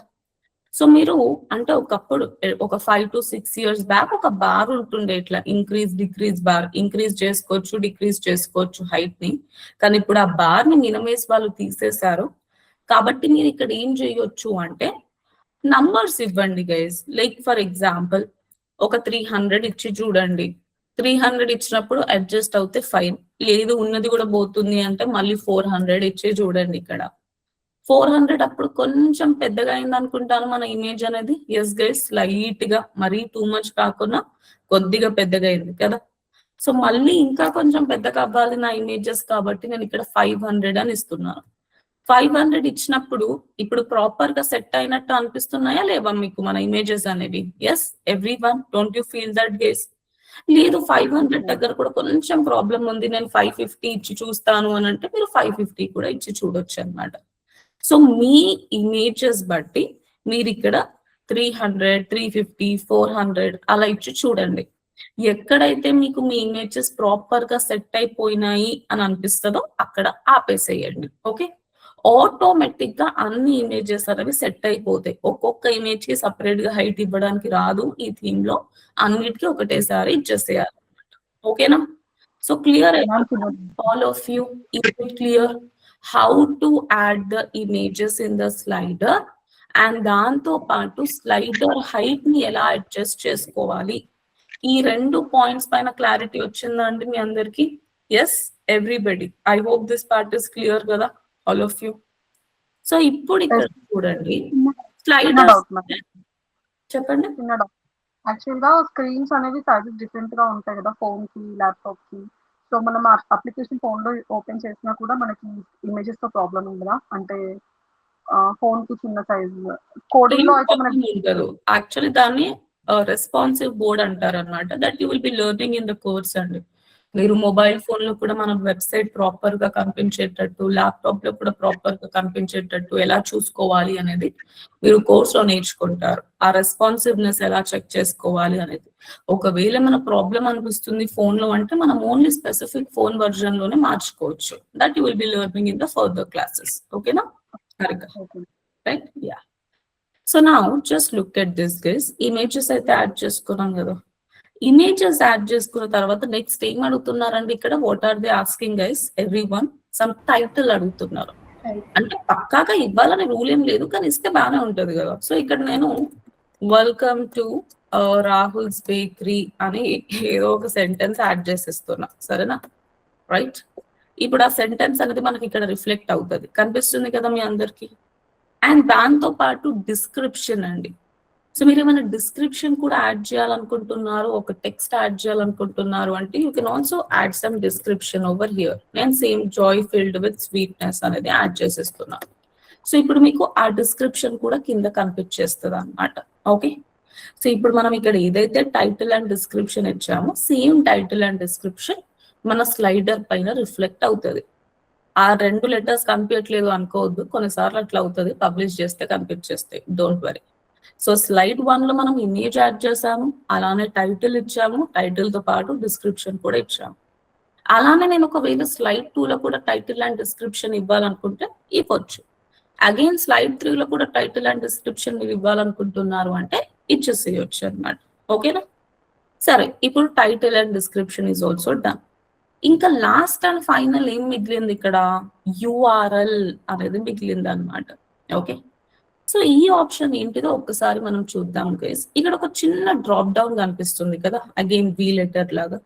S1: సో మీరు అంటే ఒకప్పుడు ఒక 5 to 6 years బ్యాక్ ఒక బార్ ఉంటుండే, ఇట్లా ఇంక్రీజ్ డిక్రీజ్ బార్, ఇంక్రీజ్ చేసుకోవచ్చు డిక్రీజ్ చేసుకోవచ్చు హైట్ ని. కానీ ఇప్పుడు ఆ బార్ ని మినిమైజ్ వాళ్ళు తీసేశారు. కాబట్టి మీరు ఇక్కడ ఏం చేయొచ్చు అంటే నంబర్స్ ఇవ్వండి గైస్. లైక్ ఫర్ ఎగ్జాంపుల్ ఒక 300 ఇచ్చి చూడండి. 300 ఇచ్చినప్పుడు అడ్జస్ట్ అవుతే ఫైన్, లేదు ఉన్నది కూడా పోతుంది అంటే మళ్ళీ 400 ఇచ్చి చూడండి. ఇక్కడ 400 అప్పుడు కొంచెం పెద్దగా అయింది అనుకుంటాను మన ఇమేజ్ అనేది. ఎస్ గైస్, లైట్ గా, మరీ టూ మచ్ కాకుండా కొద్దిగా పెద్దగా అయింది కదా. సో మళ్ళీ ఇంకా కొంచెం పెద్దగా అవ్వాలి నా ఇమేజెస్ కాబట్టి నేను ఇక్కడ 500 అని ఇస్తున్నాను. 500 ఇచ్చినప్పుడు ఇప్పుడు ప్రాపర్ గా సెట్ అయినట్టు అనిపిస్తున్నాయా లేవా మీకు మన ఇమేజెస్ అనేవి? Yes everyone, don't you feel that guys? లేదు 500 దగ్గర కూడా కొంచెం ప్రాబ్లం ఉంది, నేను 550 ఇచ్చి చూస్తాను అని అంటే మీరు 550 కూడా ఇచ్చి చూడొచ్చు అన్నమాట. సో మీ ఇమేజెస్ బట్టి మీరు ఇక్కడ 300, 350, 400 అలా ఇచ్చి చూడండి. ఎక్కడైతే మీకు మీ ఇమేజెస్ ప్రాపర్ గా సెట్ అయిపోయినాయి అని అనిపిస్తుందో అక్కడ ఆపేసేయండి. ఓకే, ఆటోమేటిక్ గా అన్ని ఇమేజెస్ అనేవి సెట్ అయిపోతాయి. ఒక్కొక్క ఇమేజ్ కి సపరేట్ గా హైట్ ఇవ్వడానికి రాదు ఈ థీమ్ లో, అన్నిటికీ ఒకటేసారి ఇచ్చేసేయాలి. ఓకేనా? So clear all of you? Clear how to add the images in the slider and దాంతో పాటు స్లైడర్ హైట్ ని ఎలా అడ్జస్ట్ చేసుకోవాలి, ఈ 2 పాయింట్స్ పైన క్లారిటీ వచ్చిందండి మీ అందరికి? Yes everybody, I hope this part is clear కదా ఆల్ ఆఫ్ యూ. సో ఇప్పుడు ఇక్కడ చూడండి స్లైడర్, చెప్పండి.
S3: యాక్చువల్ గా స్క్రీన్స్ అనేవి సైజెస్ డిఫరెంట్ గా ఉంటాయి కదా ఫోన్ కి ల్యాప్టాప్ కి. సో మనం అప్లికేషన్ ఫోన్ లో ఓపెన్ చేసినా కూడా మనకి ఇమేజెస్ తో ప్రాబ్లం ఉండదా? అంటే ఫోన్ కి చిన్న సైజ్ కోడింగ్ లో అయితే మనకి
S1: ఉండదు. యాక్చువల్లీ దాన్ని రెస్పాన్సివ్ బోర్డ్ అంటారు అనమాట. That you will be learning in the course అండి. మీరు మొబైల్ ఫోన్ లో కూడా మన వెబ్సైట్ ప్రాపర్ గా కనిపించేటట్టు, ల్యాప్టాప్ లో కూడా ప్రాపర్ గా కనిపించేటట్టు ఎలా చూసుకోవాలి అనేది మీరు కోర్స్ లో నేర్చుకుంటారు. ఆ రెస్పాన్సివ్నెస్ ఎలా చెక్ చేసుకోవాలి అనేది. ఒకవేళ మన ప్రాబ్లం అనిపిస్తుంది ఫోన్ లో అంటే మనం ఓన్లీ స్పెసిఫిక్ ఫోన్ వర్జన్ లోనే మార్చుకోవచ్చు. That you will be learning in the further classes. ఓకేనా?
S3: Okay.
S1: Right? Ya. So now just look at this guys. Images అయితే యాడ్ చేసుకున్నాం కదా. ఇమేజెస్ యాడ్ చేసుకున్న తర్వాత నెక్స్ట్ ఏం అడుగుతున్నారండి ఇక్కడ? What are they asking guys? Everyone some title అడుగుతున్నారు. అంటే పక్కాగా ఇవ్వాలని రూల్ ఏం లేదు, కానీ ఇస్తే బాగానే ఉంటది కదా. సో ఇక్కడ నేను వెల్కమ్ టు రాహుల్స్ బేకరీ అని ఏదో ఒక సెంటెన్స్ యాడ్ చేసేస్తున్నా. సరేనా? రైట్. ఇప్పుడు ఆ సెంటెన్స్ అనేది మనకి ఇక్కడ రిఫ్లెక్ట్ అవుతుంది, కనిపిస్తుంది కదా మీ అందరికి. అండ్ దాంతో పాటు డిస్క్రిప్షన్ అండి. సో మీరు ఏమైనా డిస్క్రిప్షన్ కూడా యాడ్ చేయాలనుకుంటున్నారు, ఒక టెక్స్ట్ యాడ్ చేయాలనుకుంటున్నారు అంటే you can also add some description over here. నేను same joy filled with sweetness అనేది యాడ్ చేసేస్తున్నాను. సో ఇప్పుడు మీకు ఆ డిస్క్రిప్షన్ కూడా కింద కనిపించేస్తుంది అనమాట. ఓకే. సో ఇప్పుడు మనం ఇక్కడ ఏదైతే టైటిల్ అండ్ డిస్క్రిప్షన్ ఇచ్చామో సేమ్ టైటిల్ అండ్ డిస్క్రిప్షన్ మన స్లైడర్ పైన రిఫ్లెక్ట్ అవుతుంది. ఆ 2 లెటర్స్ కనిపించట్లేదు అనుకోవద్దు, కొన్నిసార్లు అట్లా అవుతుంది. పబ్లిష్ చేస్తే కనిపించేస్తాయి, డోంట్ వరీ. సో స్లైడ్ 1 లో మనం ఇమేజ్ యాడ్ చేసాము, అలానే టైటిల్ ఇచ్చాము, టైటిల్ తో పాటు డిస్క్రిప్షన్ కూడా ఇచ్చాము. అలానే నేను ఒకవేళ స్లైడ్ 2 లో కూడా టైటిల్ అండ్ డిస్క్రిప్షన్ ఇవ్వాలనుకుంటే ఇవ్వచ్చు. అగైన్ స్లైడ్ 3 లో కూడా టైటిల్ అండ్ డిస్క్రిప్షన్ మీరు ఇవ్వాలనుకుంటున్నారు అంటే ఇచ్చేసేయచ్చు అనమాట. ఓకేనా? సరే, ఇప్పుడు title and description is also done. ఇంకా లాస్ట్ అండ్ ఫైనల్ ఏం మిగిలింది ఇక్కడ? యూఆర్ఎల్ అనేది మిగిలింది అనమాట. ఓకే. సో ఈ ఆప్షన్ ఏంటిదో ఒక్కసారి మనం చూద్దాం గైస్. ఇక్కడ ఒక చిన్న డ్రాప్ డౌన్ కనిపిస్తుంది కదా, అగైన్ వి లెటర్ లాగా.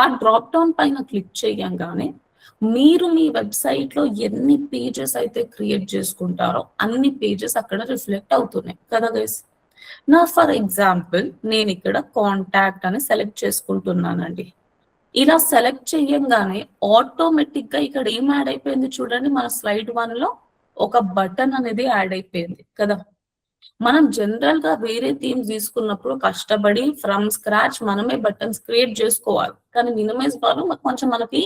S1: ఆ డ్రాప్ డౌన్ పైన క్లిక్ చేయంగానే మీరు మీ వెబ్సైట్ లో ఎన్ని పేజెస్ అయితే క్రియేట్ చేసుకుంటారో అన్ని పేజెస్ అక్కడ రిఫ్లెక్ట్ అవుతున్నాయి కదా గైస్. నా ఫర్ ఎగ్జాంపుల్ నేను ఇక్కడ కాంటాక్ట్ అని సెలెక్ట్ చేసుకుంటున్నానండి. ఇలా సెలెక్ట్ చేయంగానే ఆటోమేటిక్ గా ఇక్కడ ఏం యాడ్ అయిపోయింది చూడండి, మన స్లైడ్ 1 లో ఒక బటన్ అనేది యాడ్ అయిపోయింది కదా. మనం జనరల్ గా వేరే థీమ్స్ తీసుకున్నప్పుడు కష్టపడి ఫ్రమ్ స్క్రాచ్ మనమే బటన్స్ క్రియేట్ చేసుకోవాలి, కానీ మినిమైజ్ వాళ్ళు కొంచెం మనకి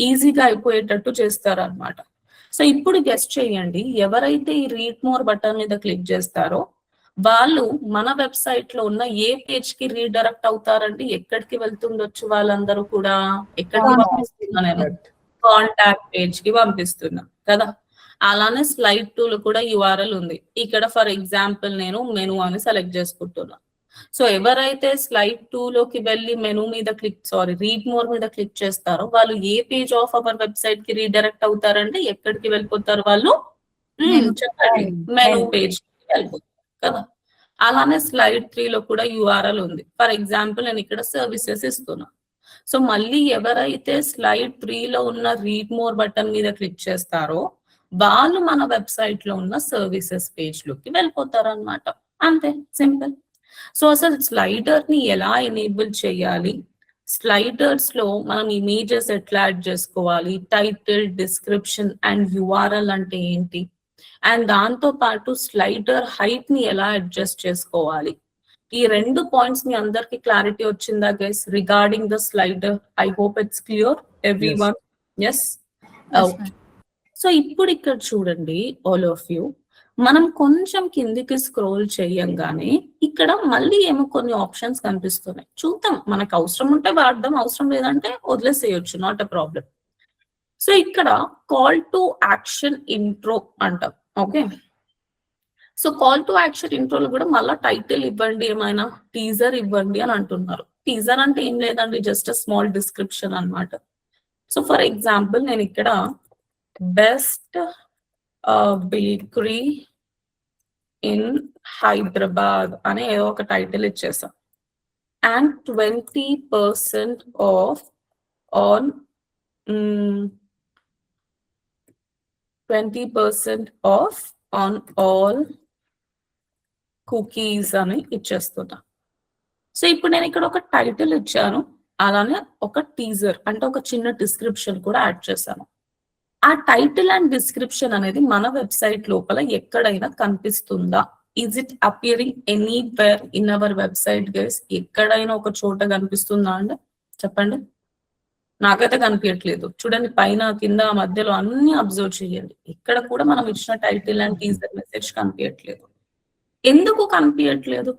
S1: ఈజీగా అయిపోయేటట్టు చేస్తారు అనమాట. సో ఇప్పుడు గెస్ట్ చేయండి, ఎవరైతే ఈ రీడ్ మోర్ బటన్ మీద క్లిక్ చేస్తారో వాళ్ళు మన వెబ్సైట్ లో ఉన్న ఏ పేజ్ కి రీడైరెక్ట్ అవుతారండి? ఎక్కడికి వెళ్తుండొచ్చు వాళ్ళందరూ కూడా? ఎక్కడికి పంపిస్తున్నా నేను? కాంటాక్ట్ పేజ్ కి పంపిస్తున్నా కదా. అలానే స్లైడ్ 2 లో కూడా యూఆర్ఎల్ ఉంది. ఇక్కడ ఫర్ ఎగ్జాంపుల్ నేను మెనూ అని సెలెక్ట్ చేసుకుంటున్నా. సో ఎవరైతే స్లైడ్ 2 లోకి వెళ్ళి మెనూ మీద రీడ్ మోర్ మీద క్లిక్ చేస్తారో వాళ్ళు ఏ పేజ్ ఆఫ్ అవర్ వెబ్సైట్ కి రీడైరెక్ట్ అవుతారంటే ఎక్కడికి వెళ్ళిపోతారు వాళ్ళు? చెప్పండి. మెనూ పేజ్ కి వెళ్ళిపోతారు కదా. అలానే స్లైడ్ 3 లో కూడా యూఆర్ఎల్ ఉంది. ఫర్ ఎగ్జాంపుల్ నేను ఇక్కడ సర్వీసెస్ ఇస్తున్నా. సో మళ్ళీ ఎవరైతే స్లైడ్ 3 లో ఉన్న రీడ్ మోర్ బటన్ మీద క్లిక్ చేస్తారో వాళ్ళు మన వెబ్సైట్ లో ఉన్న సర్వీసెస్ పేజ్ లోకి వెళ్ళిపోతారు అనమాట. అంతే, సింపుల్. సో అసలు స్లైడర్ ని ఎలా ఎనేబుల్ చేయాలి, స్లైడర్స్ లో మనం ఇమేజెస్ ఎట్లా యాడ్ చేసుకోవాలి, టైటిల్, డిస్క్రిప్షన్ అండ్ యూఆర్ఎల్ అంటే ఏంటి, అండ్ దాంతో పాటు స్లైడర్ హైట్ ని ఎలా అడ్జస్ట్ చేసుకోవాలి, ఈ 2 పాయింట్స్ మీ అందరికి క్లారిటీ వచ్చిందా guys regarding the slider? I hope it's clear everyone. yes okay. So ఇప్పుడు ఇక్కడ చూడండి ఆల్ ఆఫ్ యూ, మనం కొంచెం కిందికి స్క్రోల్ చేయంగానే ఇక్కడ మళ్ళీ ఏమో కొన్ని ఆప్షన్స్ కనిపిస్తున్నాయి. చూద్దాం, మనకు అవసరం ఉంటే వాడదాం, అవసరం లేదంటే వదిలేసేయచ్చు, నాట్ ఎ ప్రాబ్లం. సో ఇక్కడ కాల్ టు యాక్షన్ ఇంట్రో అంటాం. Okay. So call to action ఇంట్రోలో కూడా మళ్ళీ టైటిల్ ఇవ్వండి, ఏమైనా టీజర్ ఇవ్వండి అని అంటున్నారు. టీజర్ అంటే ఏం లేదండి, జస్ట్ స్మాల్ డిస్క్రిప్షన్ అన్నమాట. సో ఫర్ ఎగ్జాంపుల్ నేను ఇక్కడ బెస్ట్ బేకరీ ఇన్ హైదరాబాద్ అనే ఏదో ఒక టైటిల్ ఇచ్చేసాం. And 20% of on 20% of on all cookies అని ఇచ్చేస్తున్నా. సో ఇప్పుడు నేను ఇక్కడ ఒక టైటిల్ ఇచ్చాను, అలానే ఒక టీజర్ అంటే ఒక చిన్న డిస్క్రిప్షన్ కూడా యాడ్ చేశాను. ఆ టైటిల్ అండ్ డిస్క్రిప్షన్ అనేది మన వెబ్సైట్ లోపల ఎక్కడైనా కనిపిస్తుందా? Is it appearing anywhere in our website guys? ఎక్కడైనా ఒక చోట కనిపిస్తుందా అండి? చెప్పండి. నాకైతే కనిపించట్లేదు. చూడండి పైన కింద మధ్యలో అన్ని అబ్జర్వ్ చేయండి. ఇక్కడ కూడా మనం ఇచ్చిన టైటిల్ అండ్ టీజర్ మెసేజ్ కనిపించట్లేదు. ఎందుకు కనిపించట్లేదు?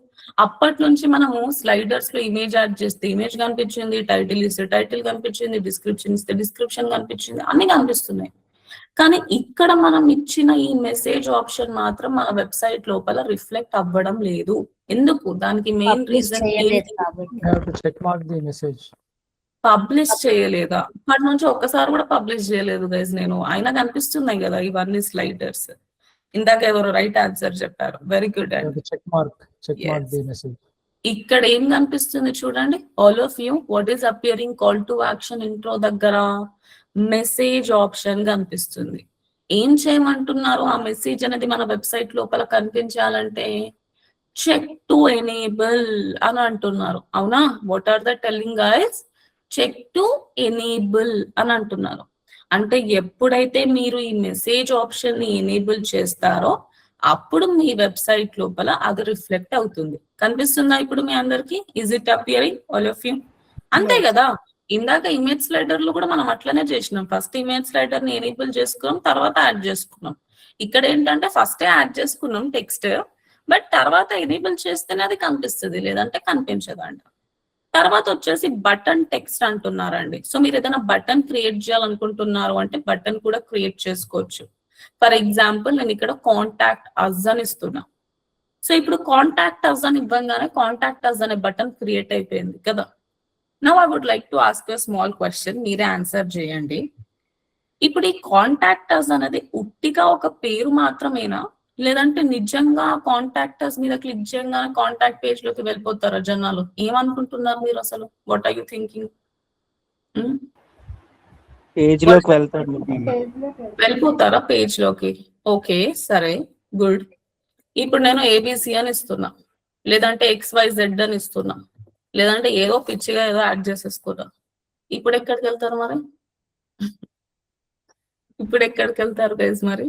S1: అప్పటి నుంచి మనము స్లైడర్స్ లో ఇమేజ్ యాడ్ చేస్తే ఇమేజ్ కనిపించింది, టైటిల్ ఇస్తే టైటిల్ కనిపించింది, డిస్క్రిప్షన్ ఇస్తే డిస్క్రిప్షన్ కనిపించింది, అన్ని కనిపిస్తున్నాయి. కానీ ఇక్కడ మనం ఇచ్చిన ఈ మెసేజ్ ఆప్షన్ మాత్రం మన వెబ్సైట్ లోపల రిఫ్లెక్ట్ అవ్వడం లేదు. ఎందుకు? దానికి మెయిన్ రీజన్ పబ్లిష్ చేయలేదా? అప్పటి నుంచి ఒక్కసారి కూడా పబ్లిష్ చేయలేదు గైస్ నేను. అయినా కనిపిస్తున్నాయి కదా ఇవన్నీ స్లైడర్స్. ఇందాక ఎవరు రైట్ ఆన్సర్ చెప్పారు. వెరీ గుడ్ అండి. ఇక్కడ ఏం కనిపిస్తుంది చూడండి. All of you, what is appearing call to action intro దగ్గర మెసేజ్ ఆప్షన్ కనిపిస్తుంది. ఏం చేయమంటున్నారు? ఆ మెసేజ్ అనేది మన వెబ్సైట్ లోపల కనిపించాలంటే చెక్ టు ఎనేబుల్ అని అంటున్నారు. అవునా? What are the telling guys? Check to enable అని అంటున్నారు. అంటే ఎప్పుడైతే మీరు ఈ మెసేజ్ ఆప్షన్ ని ఎనేబుల్ చేస్తారో అప్పుడు మీ వెబ్సైట్ లోపల అది రిఫ్లెక్ట్ అవుతుంది. కనిపిస్తుందా ఇప్పుడు మీ అందరికి? Is it appearing all of you? అంతే కదా. ఇందాక ఇమేజ్ స్లైడర్ లో కూడా మనం అట్లనే చేసినాం. ఫస్ట్ ఇమేజ్ స్లైడర్ ని ఎనేబుల్ చేసుకున్నాం, తర్వాత యాడ్ చేసుకున్నాం. ఇక్కడ ఏంటంటే ఫస్ట్ యాడ్ చేసుకున్నాం టెక్స్ట్, బట్ తర్వాత ఎనేబుల్ చేస్తేనే అది కనిపిస్తుంది, లేదంటే కనిపించదంట. తర్వాత వచ్చేసి బటన్ టెక్స్ట్ అంటున్నారండి. సో మీరు ఏదైనా బటన్ క్రియేట్ చేయాలనుకుంటున్నారు అంటే బటన్ కూడా క్రియేట్ చేసుకోవచ్చు. ఫర్ ఎగ్జాంపుల్ నేను ఇక్కడ కాంటాక్ట్ అస్ అని ఇస్తున్నా. సో ఇప్పుడు కాంటాక్ట్ అస్ అని ఇవ్వగానే కాంటాక్ట్ అస్ అనే బటన్ క్రియేట్ అయిపోయింది కదా. Now I would like to ask a small question, మీరే ఆన్సర్ చేయండి. ఇప్పుడు ఈ కాంటాక్ట్ అస్ అనేది ఉట్టిగా ఒక పేరు మాత్రమేనా, లేదంటే నిజంగా కాంటాక్టర్స్ మీద క్లిక్ చేయగానే కాంటాక్ట్ పేజ్ లోకి వెళ్ళిపోతారా జనాలు? ఏమనుకుంటున్నారు మీరు అసలు? What are you thinking?
S4: Page లోకి వెళ్తారు,
S1: వెళ్ళిపోతారా పేజ్ లోకి? ఓకే, సరే, గుడ్. ఇప్పుడు నేను ఏబిసి అని ఇస్తున్నా, లేదంటే XYZ అని ఇస్తున్నా, లేదంటే ఏదో పిచ్చిగా ఏదో యాడ్ చేసేసుకున్నా. ఇప్పుడు ఎక్కడికి వెళ్తారు మరి? ఇప్పుడు ఎక్కడికి వెళ్తారు గైస్ మరి?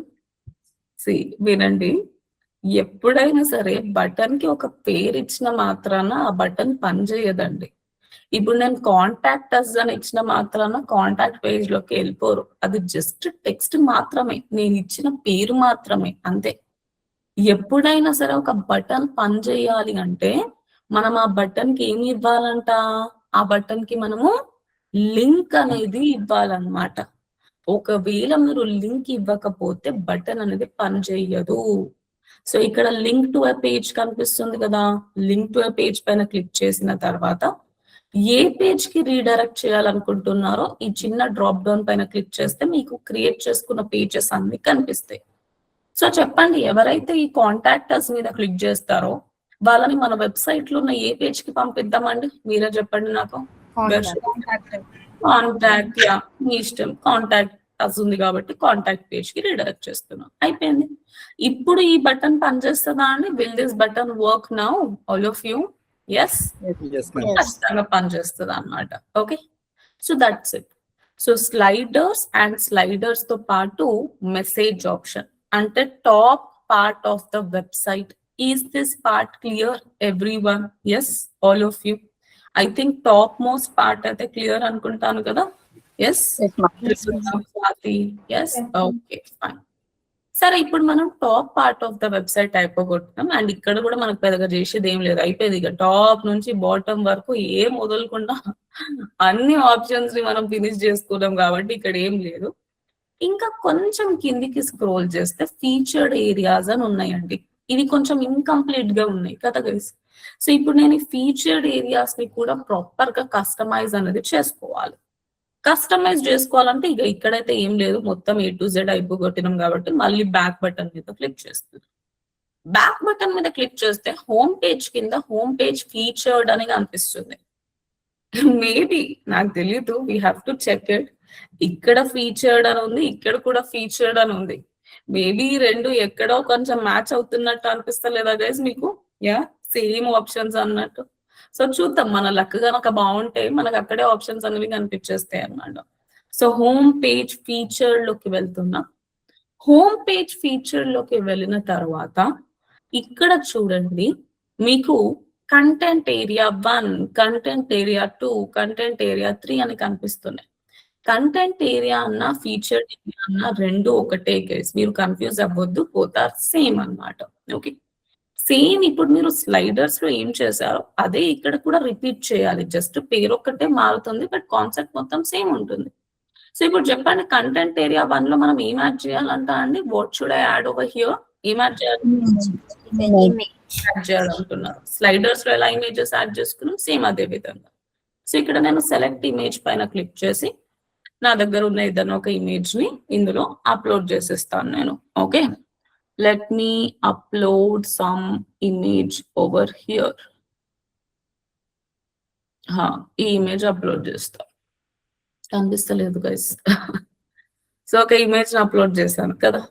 S1: వినండి, ఎప్పుడైనా సరే బటన్ కి ఒక పేరు ఇచ్చిన మాత్రాన ఆ బటన్ పనిచేయదండి. ఇప్పుడు నేను కాంటాక్ట్ అస్ అని ఇచ్చిన మాత్రాన కాంటాక్ట్ పేజ్ లోకి వెళ్ళిపోరు. అది జస్ట్ టెక్స్ట్ మాత్రమే, నేను ఇచ్చిన పేరు మాత్రమే, అంతే. ఎప్పుడైనా సరే ఒక బటన్ పనిచేయాలి అంటే మనం ఆ బటన్ కి ఏమి ఇవ్వాలంట? ఆ బటన్ కి మనము లింక్ అనేది ఇవ్వాలన్నమాట. ఒకవేళ మీరు లింక్ ఇవ్వకపోతే బటన్ అనేది పనిచేయదు. సో ఇక్కడ లింక్ టు ఎ పేజ్ కనిపిస్తుంది కదా. లింక్ టు ఎ పేజ్ పైన క్లిక్ చేసిన తర్వాత ఏ పేజ్ కి రీడైరెక్ట్ చేయాలనుకుంటున్నారో ఈ చిన్న డ్రాప్ డౌన్ పైన క్లిక్ చేస్తే మీకు క్రియేట్ చేసుకున్న పేజెస్ అన్ని కనిపిస్తాయి. సో చెప్పండి, ఎవరైతే ఈ కాంటాక్టర్స్ మీద క్లిక్ చేస్తారో వాళ్ళని మన వెబ్సైట్ లో ఉన్న ఏ పేజ్ కి పంపిద్దామండి? మీరే చెప్పండి నాకు. కాంటాక్ట్, యా, మీ ఇష్టం. కాంటాక్ట్ అస్ ఉంది కాబట్టి కాంటాక్ట్ పేజ్ కి రీడైరెక్ట్ చేస్తున్నాం, అయిపోయింది. ఇప్పుడు ఈ బటన్ పనిచేస్తుందా అండి? Will this button work now all of you? Yes, ఖచ్చితంగా పనిచేస్తుంది అన్నమాట. Okay, so that's it. So sliders and sliders తో పాటు మెసేజ్ ఆప్షన్ అంటే top part of the website. Is this part clear everyone? Yes, all of you? I think topmost part అయితే క్లియర్ అనుకుంటాను కదా. Yes, yes, okay, fine. సరే, ఇప్పుడు మనం top part of the website అయిపోగొట్టాం అండ్ ఇక్కడ కూడా మనకు పెద్దగా చేసేది ఏం లేదు, అయిపోయింది. ఇక టాప్ నుంచి బాటమ్ వరకు ఏం వదలకుండా అన్ని ఆప్షన్స్ ని మనం ఫినిష్ చేసుకున్నాం కాబట్టి ఇక్కడ ఏం లేదు. ఇంకా కొంచెం కిందికి స్క్రోల్ చేస్తే ఫీచర్డ్ ఏరియాస్ అని ఉన్నాయండి. ఇవి కొంచెం ఇన్కంప్లీట్ గా ఉన్నాయి కదా గైస్. సో ఇప్పుడు నేను ఈ ఫీచర్డ్ ఏరియాస్ ని కూడా ప్రాపర్ గా కస్టమైజ్ అనేది చేసుకోవాలి. కస్టమైజ్ చేసుకోవాలంటే ఇక ఇక్కడైతే ఏం లేదు, మొత్తం A to Z అయిపోగొట్టినాం కాబట్టి మళ్ళీ బ్యాక్ బటన్ మీద క్లిక్ చేస్తుంది. బ్యాక్ బటన్ మీద క్లిక్ చేస్తే హోమ్ పేజ్ కింద హోమ్ పేజ్ ఫీచర్డ్ అని కనిపిస్తుంది. మేబీ నాకు తెలియదు, we have to check it. ఇక్కడ ఫీచర్డ్ అని ఉంది, ఇక్కడ కూడా ఫీచర్డ్ అని ఉంది. మేబీ రెండు ఎక్కడో కొంచెం మ్యాచ్ అవుతున్నట్టు అనిపిస్తలేదా గైస్ మీకు? యా, సేమ్ ఆప్షన్స్ అన్నట్టు. సో చూద్దాం, మన లక్ కనుక బాగుంటే మనకు అక్కడే ఆప్షన్స్ అనేవి కనిపించేస్తాయి అన్నమాట. సో హోమ్ పేజ్ ఫీచర్ లోకి వెళ్తున్నా. హోమ్ పేజ్ ఫీచర్ లోకి వెళ్ళిన తర్వాత ఇక్కడ చూడండి, మీకు content area 1, content area 2, content area 3 అని కనిపిస్తున్నాయి. కంటెంట్ ఏరియా అన్న ఫీచర్డ్ ఏరియా అన్న రెండు ఒకటే గైస్, మీరు కన్ఫ్యూజ్ అవ్వద్దు, పోతారు సేమ్ అన్నమాట. ఓకే, సేమ్ ఇప్పుడు మీరు స్లైడర్స్ లో ఏం చేశారో అదే ఇక్కడ కూడా రిపీట్ చేయాలి, జస్ట్ పేరు ఒక్కటే మారుతుంది బట్ కాన్సెప్ట్ మొత్తం సేమ్ ఉంటుంది. సో ఇప్పుడు చెప్పండి, కంటెంట్ ఏరియా 1 లో మనం ఏం యాడ్ చేయాలంట అండి? What should I add over here? ఏం యాడ్ చేయాలి? యాడ్ చేయాలనుకున్నారు. స్లైడర్స్ లో ఎలా ఇమేజెస్ యాడ్ చేసుకున్నాం సేమ్ అదే విధంగా. సో ఇక్కడ నేను సెలెక్ట్ ఇమేజ్ పైన క్లిక్ చేసి నా దగ్గర ఉన్న ఏదైనా ఒక ఇమేజ్ ని ఇందులో అప్లోడ్ చేసేస్తాను నేను. Okay, let me upload some image over here. ఈ ఇమేజ్ అప్లోడ్ చేస్తా, కనిపిస్తలేదు గైస్. సో ఒక ఇమేజ్ అప్లోడ్ చేశాను కదా.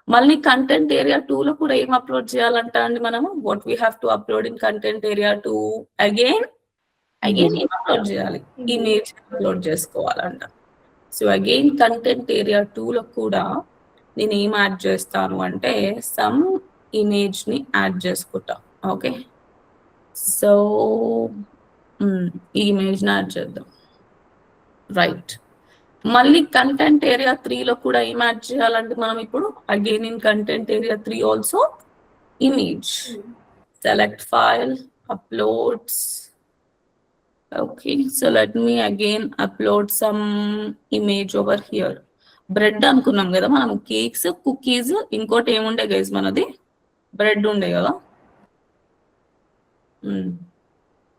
S1: మళ్ళీ కంటెంట్ ఏరియా 2 లో కూడా ఏం అప్లోడ్ చేయాలంట అండి మనము? What we have to upload in content area 2? Again ఏం అప్లోడ్ చేయాలి? ఇమేజ్ అప్లోడ్ చేసుకోవాలంట. సో అగైన్ కంటెంట్ ఏరియా 2 లో కూడా నేను ఏం యాడ్ చేస్తాను అంటే సమ్ ఇమేజ్ ని యాడ్ చేసుకుంటా. ఓకే, సో ఈ ఇమేజ్ ని యాడ్ చేద్దాం. రైట్, మళ్ళీ కంటెంట్ ఏరియా 3 లో కూడా ఏం యాడ్ చేయాలంటే మనం ఇప్పుడు again in content area 3 also image. Select file, uploads. Okay, so let me again upload some image over here. Bread అనుకున్నాం కదా మనం, కేక్స్, కుకీస్, ఇంకోటి ఏముండే గైస్ మనది? బ్రెడ్ ఉండే కదా.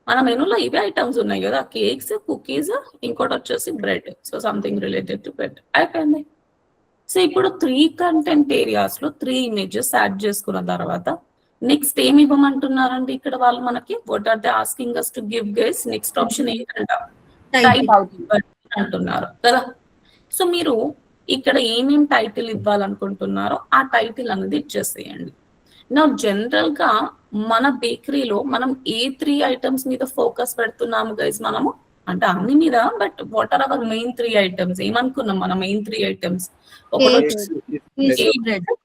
S1: మన మెనూలో ఇవే ఐటమ్స్ ఉన్నాయి కదా, కేక్స్, కుకీస్, ఇంకోటి వచ్చేసి bread. So something related to bread అయిపోయింది. సో ఇప్పుడు 3 కంటెంట్ ఏరియాస్ లో 3 ఇమేజెస్ యాడ్ చేసుకున్న తర్వాత నెక్స్ట్ ఏమి ఇవ్వమంటున్నారండి ఇక్కడ వాళ్ళు మనకి? What are they asking us to give guys? Next option ఏంటంట? టైటిల్ అంటున్నారు కదా. సో మీరు ఇక్కడ ఏమేం టైటిల్ ఇవ్వాలనుకుంటున్నారో ఆ టైటిల్ అనేది ఇచ్చేసేయండి. నా జనరల్ గా మన బేకరీలో మనం ఏ 3 ఐటమ్స్ మీద ఫోకస్ పెడుతున్నాము గైస్ మనము? అంటే అన్ని మీద, but what are our main 3 items? ఏమనుకున్నాం మన main 3 items?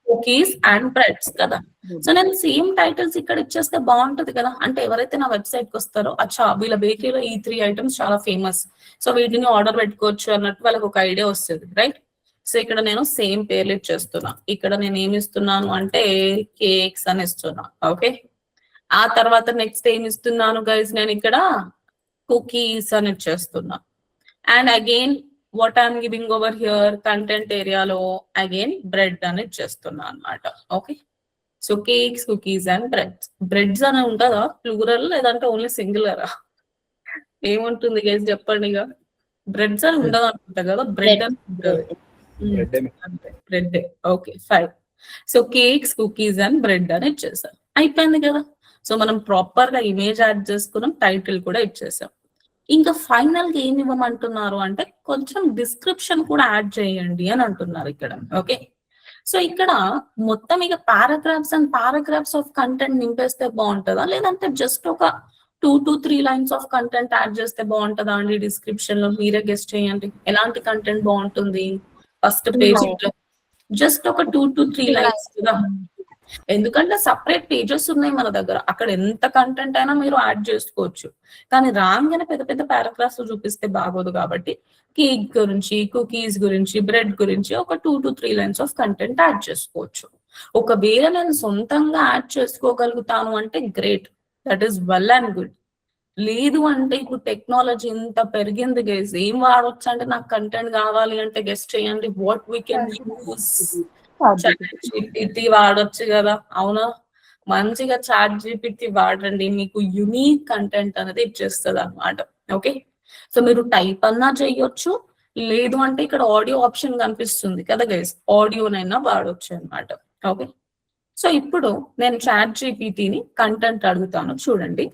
S1: Cookies and breads కదా. సో నేను సేమ్ టైటిల్స్ ఇక్కడ ఇచ్చేస్తే బాగుంటది కదా. అంటే ఎవరైతే నా వెబ్సైట్ కి వస్తారో, అచ్చా వీళ్ళ బేకరీలో ఈ 3 ఐటమ్స్ చాలా ఫేమస్, సో వీటిని ఆర్డర్ పెట్టుకోవచ్చు అన్నట్టు వాళ్ళకి ఒక ఐడియా వస్తుంది, రైట్? సో ఇక్కడ నేను సేమ్ పేర్లు ఇచ్చేస్తున్నా. ఇక్కడ నేను ఏమి ఇస్తున్నాను అంటే కేక్స్ అని ఇస్తున్నా. ఓకే, ఆ తర్వాత నెక్స్ట్ ఏమి ఇస్తున్నాను గైస్? నేను ఇక్కడ కుకీస్ అని ఇచ్చేస్తున్నా. And again what I'm giving over here content ఏరియాలో అగైన్ బ్రెడ్ అని ఇచ్చేస్తున్నా అనమాట. Okay, so cakes, cookies and breads. Breads అని ఉంటుందా ప్లూరల్, లేదంటే ఓన్లీ సింగులరా? ఏముంటుంది గైస్ చెప్పండి. ఇక బ్రెడ్స్ అని ఉండదు అనుకుంటా కదా, బ్రెడ్ అని ఉంటుంది. Bread. Okay fine. So cakes, cookies and bread అని ఇచ్చేసాం, అయిపోయింది కదా. సో మనం ప్రాపర్ గా ఇమేజ్ యాడ్ చేసుకున్నాం, టైటిల్ కూడా ఇచ్చేసాం. ఇంకా ఫైనల్ గా ఏమి ఇవ్వమంటున్నారు అంటే కొంచెం డిస్క్రిప్షన్ కూడా యాడ్ చేయండి అని అంటున్నారు ఇక్కడ. ఓకే, సో ఇక్కడ మొత్తం ఇక paragraphs and paragraphs of content నింపేస్తే బాగుంటుందా, లేదంటే జస్ట్ ఒక 2 to 3 lines of content add చేస్తే బాగుంటుందా అండి? డిస్క్రిప్షన్ లో మీరే గెస్ట్ చేయండి, ఎలాంటి కంటెంట్ బాగుంటుంది? ఫస్ట్ పేజ్ జస్ట్ ఒక 2 to 3 లైన్స్ కదా, ఎందుకంటే సపరేట్ పేజెస్ ఉన్నాయి మన దగ్గర, అక్కడ ఎంత కంటెంట్ అయినా మీరు యాడ్ చేసుకోవచ్చు. కానీ రాగానే పెద్ద పెద్ద పారాగ్రాఫ్స్ చూపిస్తే బాగోదు, కాబట్టి కేక్ గురించి, కుకీస్ గురించి, బ్రెడ్ గురించి ఒక 2 to 3 lines of content add చేసుకోవచ్చు. ఒకవేళ నేను సొంతంగా యాడ్ చేసుకోగలుగుతాను అంటే great, that is well and good. లేదు అంటే ఇప్పుడు టెక్నాలజీ ఇంత పెరిగింది గైస్, ఏం వాడవచ్చు అంటే నాకు కంటెంట్ కావాలి అంటే గెస్ట్ చేయండి. What we can use? ChatGPT వాడొచ్చు కదా, అవునా? మంచిగా ChatGPT వాడండి, మీకు యునీక్ కంటెంట్ అనేది ఇచ్చేస్తుంది అనమాట. ఓకే, సో మీరు టైప్ అన్నా చేయొచ్చు, లేదు అంటే ఇక్కడ ఆడియో ఆప్షన్ కనిపిస్తుంది కదా గైస్, ఆడియోనైనా వాడొచ్చు అనమాట. ఓకే, సో ఇప్పుడు నేను ChatGPTని కంటెంట్ అడుగుతాను. చూడండి,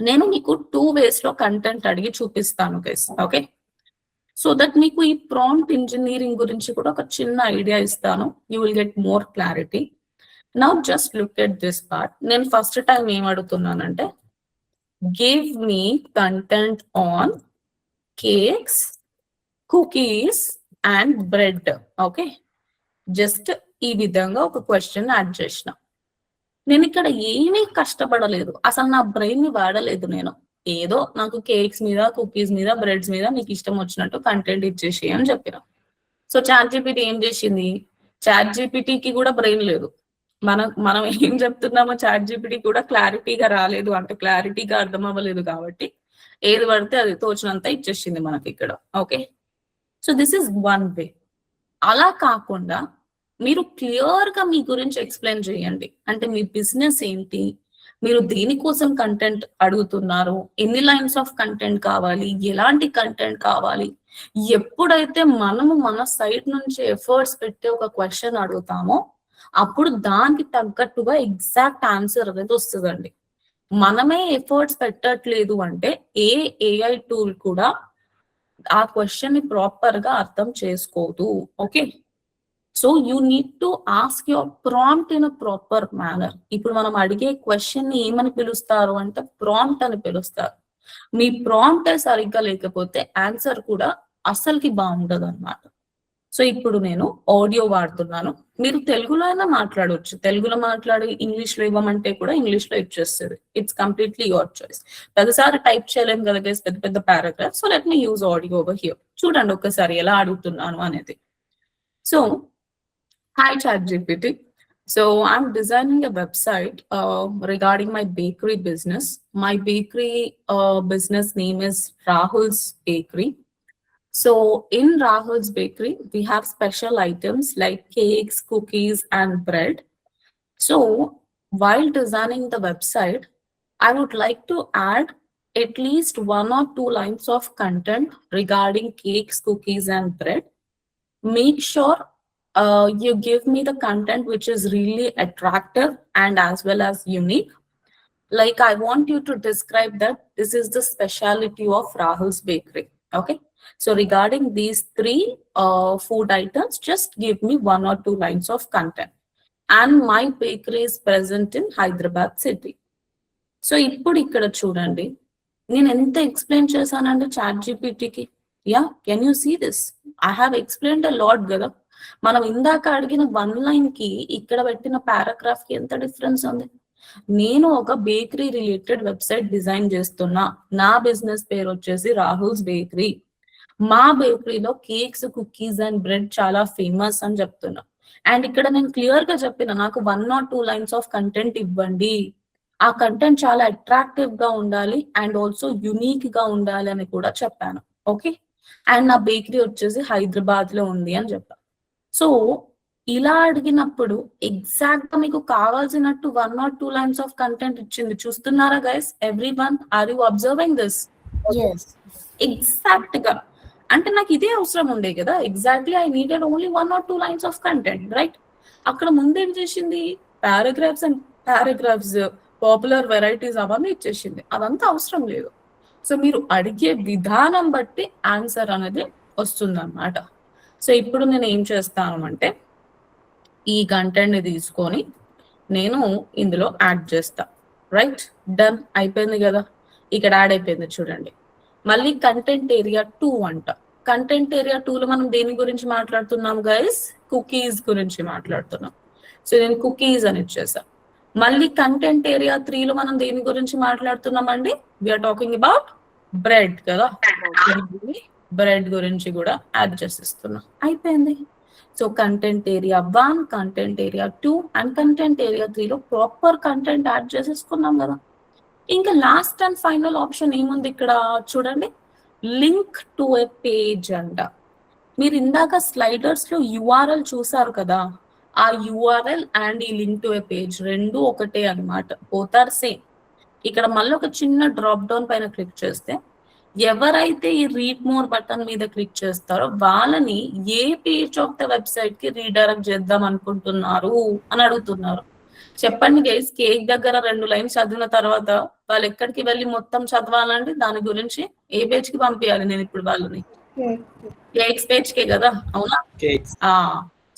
S1: నేను మీకు 2 ways లో కంటెంట్ అడిగి చూపిస్తాను గైస్. ఓకే, సో దట్ మీకు ఈ ప్రాంప్ట్ ఇంజనీరింగ్ గురించి కూడా ఒక చిన్న ఐడియా ఇస్తాను. You will get more clarity. Now just look at this part. నేను ఫస్ట్ టైం ఏం అడుగుతున్నానంటే give me content on cakes, cookies and bread. Okay, just ఈ విధంగా ఒక క్వశ్చన్ యాడ్ చేసిన. నేను ఇక్కడ ఏమీ కష్టపడలేదు, అసలు నా బ్రెయిన్ ని వాడలేదు నేను. ఏదో నాకు కేక్స్ మీద, కుకీస్ మీద, బ్రెడ్స్ మీద మీకు ఇష్టం వచ్చినట్టు కంటెంట్ ఇచ్చేసి అని చెప్పిన. సో చాట్ జీపీటీ ఏం చేసింది? చాట్ జీపీటీకి కూడా బ్రెయిన్ లేదు. మనం ఏం చెప్తున్నామో చాట్ జీపీటీ కూడా క్లారిటీగా రాలేదు, అంటే క్లారిటీగా అర్థం అవ్వలేదు కాబట్టి ఏది పడితే అది తోచినంత ఇచ్చేసింది మనకి ఇక్కడ. Okay, so this is one way. అలా కాకుండా మీరు క్లియర్ గా మీ గురించి ఎక్స్ప్లెయిన్ చేయండి. అంటే మీ బిజినెస్ ఏంటి, మీరు దేనికోసం కంటెంట్ అడుగుతున్నారు, ఎన్ని లైన్స్ ఆఫ్ కంటెంట్ కావాలి, ఎలాంటి కంటెంట్ కావాలి. ఎప్పుడైతే మనము మన సైడ్ నుంచి ఎఫర్ట్స్ పెట్టి ఒక క్వశ్చన్ అడుగుతామో అప్పుడు దానికి తగ్గట్టుగా ఎగ్జాక్ట్ ఆన్సర్ అనేది వస్తుందండి. మనమే ఎఫర్ట్స్ పెట్టట్లేదు అంటే ఏఐ టూల్ కూడా ఆ క్వశ్చన్ ని ప్రాపర్ గా అర్థం చేసుకోదు. Okay, so you need to ask your prompt in a proper manner. ఇప్పుడు మనం అడిగే క్వశ్చన్ ని ఏమని పిలుస్తారు అంటే ప్రాంప్ట్ అని పిలుస్తారు. మీ ప్రాంప్ట్ సరిగ్గా లేకపోతే ఆన్సర్ కూడా అసలుకి బాగుండదు అన్నమాట. సో ఇప్పుడు నేను ఆడియో వాడుతున్నాను, మీరు తెలుగులో అయినా మాట్లాడవచ్చు. తెలుగులో మాట్లాడి ఇంగ్లీష్ లో ఇవ్వమంటే కూడా ఇంగ్లీష్ లో ఇచ్చేస్తుంది. It's completely your choice. ప్రతిసారి టైప్ చేయలేము కదా గైస్ పెద్ద పెద్ద paragraph. So let me use audio over here. చూడండి ఒక్కసారి ఎలా అడుగుతున్నాను అనేది. So hi ChatGPT. So I'm designing a website regarding my bakery business. My bakery business name is Rahul's Bakery. So in Rahul's Bakery, we have special items like cakes, cookies, and bread. So while designing the website, I would like to add at least 1 or 2 lines of content regarding cakes, cookies, and bread. Make sure you give me the content which is really attractive and as well as unique. Like I want you to describe that this is the specialty of Rahul's Bakery. Okay, so regarding these 3 food items, just give me 1 or 2 lines of content. And my bakery is present in Hyderabad city. So ఇప్పుడు ఇక్కడ చూడండి నేను ఎంత explain చేశానంటే chat జీపీటీకి. Yeah, can you see this? I have explained a lot కదా. మనం ఇందాక అడిగిన 1 లైన్ కి ఇక్కడ పెట్టిన పారాగ్రాఫ్ కి ఎంత డిఫరెన్స్ ఉంది. నేను ఒక బేకరీ రిలేటెడ్ వెబ్సైట్ డిజైన్ చేస్తున్నా. నా బిజినెస్ పేరు వచ్చేసి రాహుల్స్ బేకరీ. మా బేకరీలో కేక్స్, కుకీస్ అండ్ బ్రెడ్ చాలా ఫేమస్ అని చెప్తున్నా. అండ్ ఇక్కడ నేను క్లియర్ గా చెప్పిన నాకు 1 or 2 లైన్స్ ఆఫ్ కంటెంట్ ఇవ్వండి. ఆ కంటెంట్ చాలా అట్రాక్టివ్ గా ఉండాలి అండ్ ఆల్సో యునిక్ గా ఉండాలి అని కూడా చెప్పాను. ఓకే, అండ్ నా బేకరీ వచ్చేసి హైదరాబాద్ లో ఉంది అని చెప్పాను. సో ఇలా అడిగినప్పుడు ఎగ్జాక్ట్ గా మీకు కావాల్సినట్టు 1 or 2 లైన్స్ ఆఫ్ కంటెంట్ ఇచ్చింది. చూస్తున్నారా guys? Everyone, are you observing this? Exact గా అంటే నాకు ఇదే అవసరం ఉండే కదా. Exactly I needed only 1 or 2 lines of content, right? అక్కడ ముందేం చేసింది? Paragraphs and paragraphs, popular varieties అవన్నీ ఇచ్చేసింది. అదంతా అవసరం లేదు. సో మీరు అడిగే విధానం బట్టి ఆన్సర్ అనేది వస్తుంది అన్నమాట. సో ఇప్పుడు నేను ఏం చేస్తాను అంటే ఈ కంటెంట్ ని తీసుకొని నేను ఇందులో యాడ్ చేస్తా. రైట్, డన్, అయిపోయింది కదా. ఇక్కడ యాడ్ అయిపోయింది చూడండి. మళ్ళీ కంటెంట్ ఏరియా 2 అంట. కంటెంట్ ఏరియా 2లో మనం దేని గురించి మాట్లాడుతున్నాం గైస్? కుకీస్ గురించి మాట్లాడుతున్నాం. సో నేను కుకీస్ అని ఇచ్చేసా. మళ్ళీ కంటెంట్ ఏరియా 3లో మనం దేని గురించి మాట్లాడుతున్నాం అండి? వీఆర్ టాకింగ్ అబౌట్ బ్రెడ్ కదా. బ్రెడ్ గురించి కూడా యాడ్ చేసిస్తున్నా. అయిపోయింది. So content area 1, content area 2 and content area 3లో ప్రాపర్ కంటెంట్ యాడ్ చేసేసుకున్నాం కదా. ఇంకా లాస్ట్ అండ్ ఫైనల్ ఆప్షన్ ఏముంది ఇక్కడ చూడండి, లింక్ టు ఎ పేజ్ అంట. మీరు ఇందాక స్లైడర్స్ లో యుఆర్ఎల్ చూసారు కదా, ఆ యుఆర్ఎల్ అండ్ ఈ లింక్ టు ఎ పేజ్ రెండు ఒకటే అన్నమాట, బోత్ ఆర్ సేమ్. ఇక్కడ మళ్ళీ ఒక చిన్న డ్రాప్ డౌన్ పైన క్లిక్ చేస్తే ఎవరైతే ఈ రీడ్ మోర్ బటన్ మీద క్లిక్ చేస్తారో వాళ్ళని ఏ పేజ్ ఆఫ్ ద వెబ్సైట్ కి రీడైరెక్ట్ చేద్దాం అనుకుంటున్నారు అని అడుగుతున్నారు. చెప్పండి గైస్, కేక్ దగ్గర 2 లైన్స్ చదివిన తర్వాత వాళ్ళు ఎక్కడికి వెళ్ళి మొత్తం చదవాలండి? దాని గురించి ఏ పేజ్ కి పంపించాలి నేను ఇప్పుడు వాళ్ళని? కేక్స్ పేజ్ కే కదా, అవునా?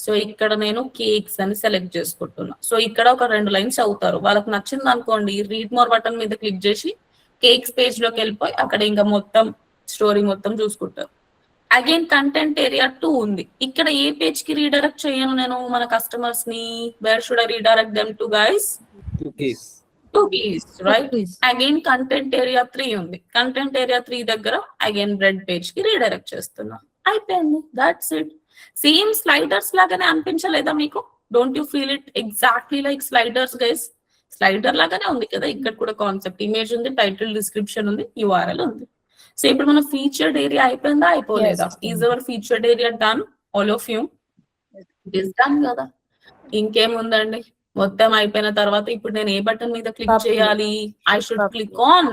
S1: సో ఇక్కడ నేను కేక్స్ అని సెలెక్ట్ చేసుకుంటున్నా. సో ఇక్కడ ఒక 2 లైన్స్ చదువుతారు. వాళ్ళకి నచ్చింది అనుకోండి, రీడ్ మోర్ బటన్ మీద క్లిక్ చేసి కేక్స్ పేజ్ లోకి వెళ్ళిపోయి అక్కడ ఇంకా మొత్తం స్టోరీ మొత్తం చూసుకుంటారు. అగైన్ కంటెంట్ ఏరియా 2 ఉంది. ఇక్కడ ఏ పేజ్ కి రీడైరెక్ట్ చేయను నేను మన కస్టమర్స్ ని? Where should I redirect them to guys? cookies, right? Again content area 3 ఉంది. కంటెంట్ ఏరియా 3 దగ్గర అగైన్ రెడ్ పేజ్ కి రీడైరెక్ట్ చేస్తున్నా. అయిపోయింది. That's it. సేమ్ స్లైడర్స్ లాగానే అనిపించలేదా మీకు? Don't you feel it exactly like sliders guys? Slider లాగానే ఉంది కదా. ఇక్కడ కూడా కాన్సెప్ట్ ఇమేజ్ ఉంది, టైటిల్, డిస్క్రిప్షన్ ఉంది, URL ఉంది. సో ఇప్పుడు మన ఫీచర్డ్ ఏరియా అయిపోయిందా అయిపోలేదా? Is our featured area done? All of you it is done కదా. ఇంకేముందండి, మొత్తం అయిపోయిన తర్వాత ఇప్పుడు నేను ఏ బటన్ మీద క్లిక్ చేయాలి? I should click on